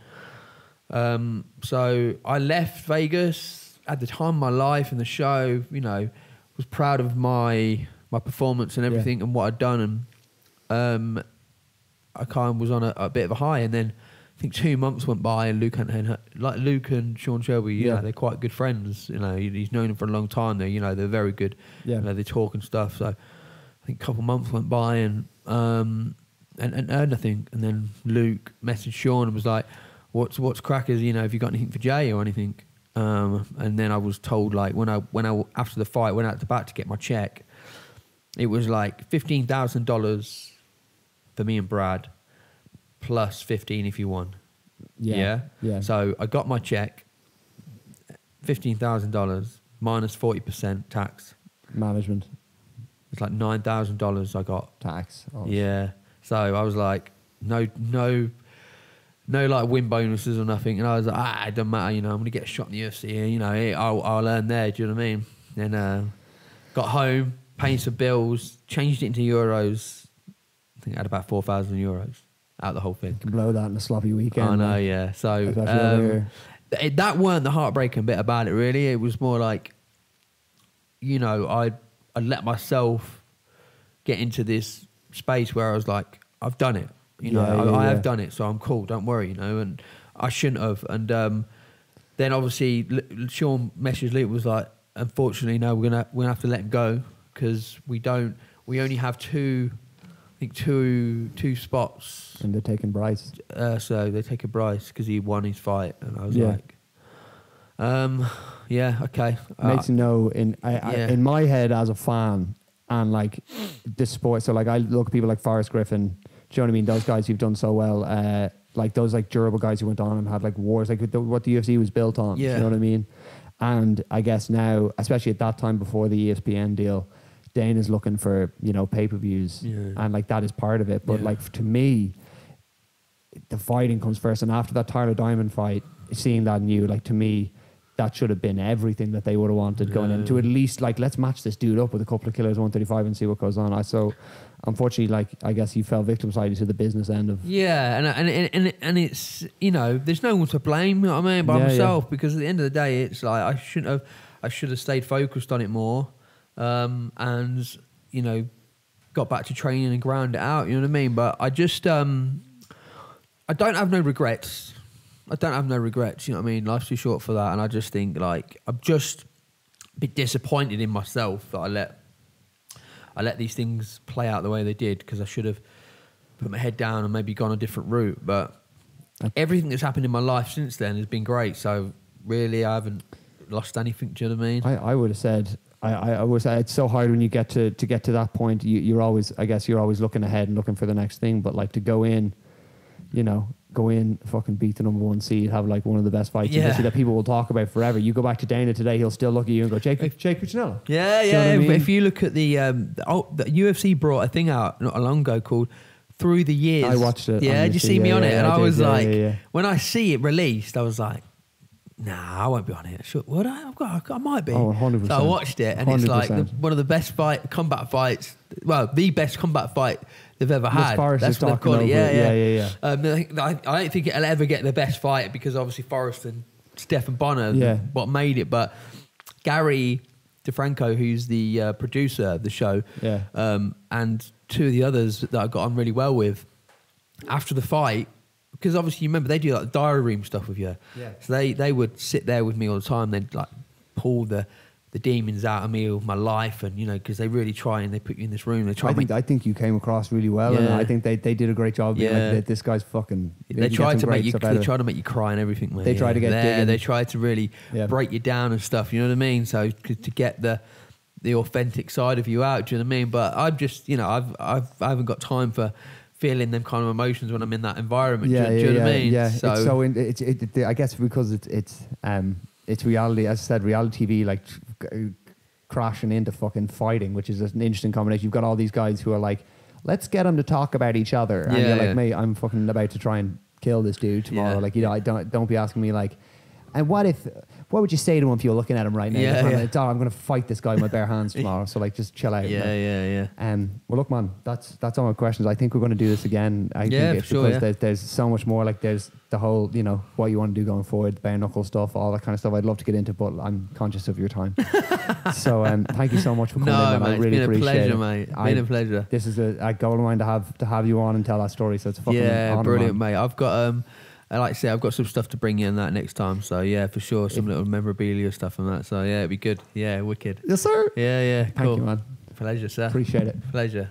S2: So I left Vegas at the time of my life and the show, you know, was proud of my performance and everything and what I'd done, and I kind of was on a bit of a high, and then I think 2 months went by, and Luke and Sean Shelby, you know, they're quite good friends, you know, he's known them for a long time, they're very good, you know, they talk and stuff, so I think a couple of months went by, and heard nothing, and then Luke messaged Sean and was like, what's crackers, you know, have you got anything for Jay or anything? And then I was told, like, when I after the fight went out to back to get my check, it was like $15,000 for me and Brad, plus 15 if you won. Yeah. So I got my check, $15,000 minus 40% tax.
S1: Management.
S2: It's like $9,000 I got.
S1: Tax. Oh.
S2: Yeah. So I was like, no like win bonuses or nothing. And I was like, it doesn't matter, you know, I'm going to get a shot in the UFC, you know, I'll earn there, do you know what I mean? Then got home, paying some bills, changed it into euros. I think I had about 4,000 euros out of the whole thing.
S1: You can blow that in a sloppy weekend.
S2: I know, yeah. So that weren't the heartbreaking bit about it, really. It was more like, you know, I let myself get into this space where I was like, I've done it. You know, I have done it, so I'm cool. Don't worry, you know. And I shouldn't have. And then obviously Sean messaged Luke, was like, unfortunately, no, we're gonna have to let him go, because we only have two spots.
S1: And they're taking Bryce.
S2: So they're taking Bryce because he won his fight, and I was like, okay.
S1: Makes no in my head as a fan, and like this sport. So like I look at people like Forrest Griffin. Do you know what I mean? Those guys who've done so well, like those like durable guys who went on and had like wars, like what the UFC was built on.
S2: Yeah.
S1: You know what I mean? And I guess now, especially at that time before the ESPN deal, Dana's looking for, you know, pay-per-views, and like that is part of it. But like to me, the fighting comes first, and after that Tyler Diamond fight, seeing that new, like to me, that should have been everything that they would have wanted going into, at least like, let's match this dude up with a couple of killers 135 and see what goes on. So unfortunately, like, I guess he fell victim slightly to the business end of
S2: and it's, you know, there's no one to blame, you know what I mean, by myself, because at the end of the day, it's like I should have stayed focused on it more, and, you know, got back to training and ground it out, you know what I mean? But I just I don't have no regrets. You know what I mean? Life's too short for that. And I just think, like, I'm just a bit disappointed in myself that I let these things play out the way they did, because I should have put my head down and maybe gone a different route. But everything that's happened in my life since then has been great. So really, I haven't lost anything. Do you know what I mean?
S1: I would have said, I would say it's so hard when you get to that point. You're always looking ahead and looking for the next thing. But like to go in, you know, fucking beat the number one seed, have like one of the best fights in history that people will talk about forever. You go back to Dana today, he'll still look at you and go, Jake Cucciniello.
S2: Yeah.
S1: You know what I mean?
S2: If you look at the UFC brought a thing out not long ago called Through the Years.
S1: I watched it.
S2: Yeah, did you see me on it? And I was like, when I see it released, I was like, nah, I won't be on it. Would I? I might be.
S1: Oh, 100%.
S2: So I watched it, and 100%. It's like one of the best combat fights. Well, the best combat fight they've ever had.
S1: That's what they've called it. Yeah.
S2: I don't think it'll ever get the best fight, because obviously Forrest and Stephen Bonner what made it. But Gary DeFranco, who's the producer of the show, and two of the others that I got on really well with, after the fight, because obviously you remember they do like the diary room stuff with you. Yeah. So they would sit there with me all the time. They'd like pull the demons out of me of my life, and you know, because they really try and they put you in this room. They try. I think you came across really well, and I think they did a great job. Being like, this guy's fucking. They tried to make you. They tried to make you cry and everything. Man. They tried to get there. They tried to really break you down and stuff. You know what I mean? So to get the authentic side of you out. Do you know what I mean? But I've just, you know, I haven't got time for feeling them kind of emotions when I'm in that environment.
S1: Yeah,
S2: do you know what I mean?
S1: Yeah,
S2: So,
S1: I guess because it's reality. As I said, reality TV like crashing into fucking fighting, which is an interesting combination. You've got all these guys who are like, let's get them to talk about each other, and you're like, mate, I'm fucking about to try and kill this dude tomorrow.
S2: Yeah.
S1: Like, you know, I don't be asking me like, and what would you say to him if you're looking at him right now?
S2: Yeah,
S1: Like, I'm going to fight this guy with my bare hands tomorrow. So like, just chill out.
S2: Yeah.
S1: Well, look, man, that's all my questions. I think we're going to do this again. I think it's
S2: for sure,
S1: because there's so much more. Like, there's the whole, you know, what you want to do going forward, the bare knuckle stuff, all that kind of stuff. I'd love to get into, but I'm conscious of your time. So thank you so much for coming in, man.
S2: Mate,
S1: I really appreciate it.
S2: It's been a pleasure, mate. It's been a pleasure.
S1: This is a goal of mine to have you on and tell that story. So it's a fucking honor,
S2: brilliant,
S1: man.
S2: mate. I've got like I say, I've got some stuff to bring you in that next time. So yeah, for sure, some little memorabilia stuff and that. So yeah, it'd be good. Yeah, wicked.
S1: Yes, sir.
S2: Yeah, cool.
S1: Thank you, man.
S2: Pleasure, sir.
S1: Appreciate it.
S2: Pleasure.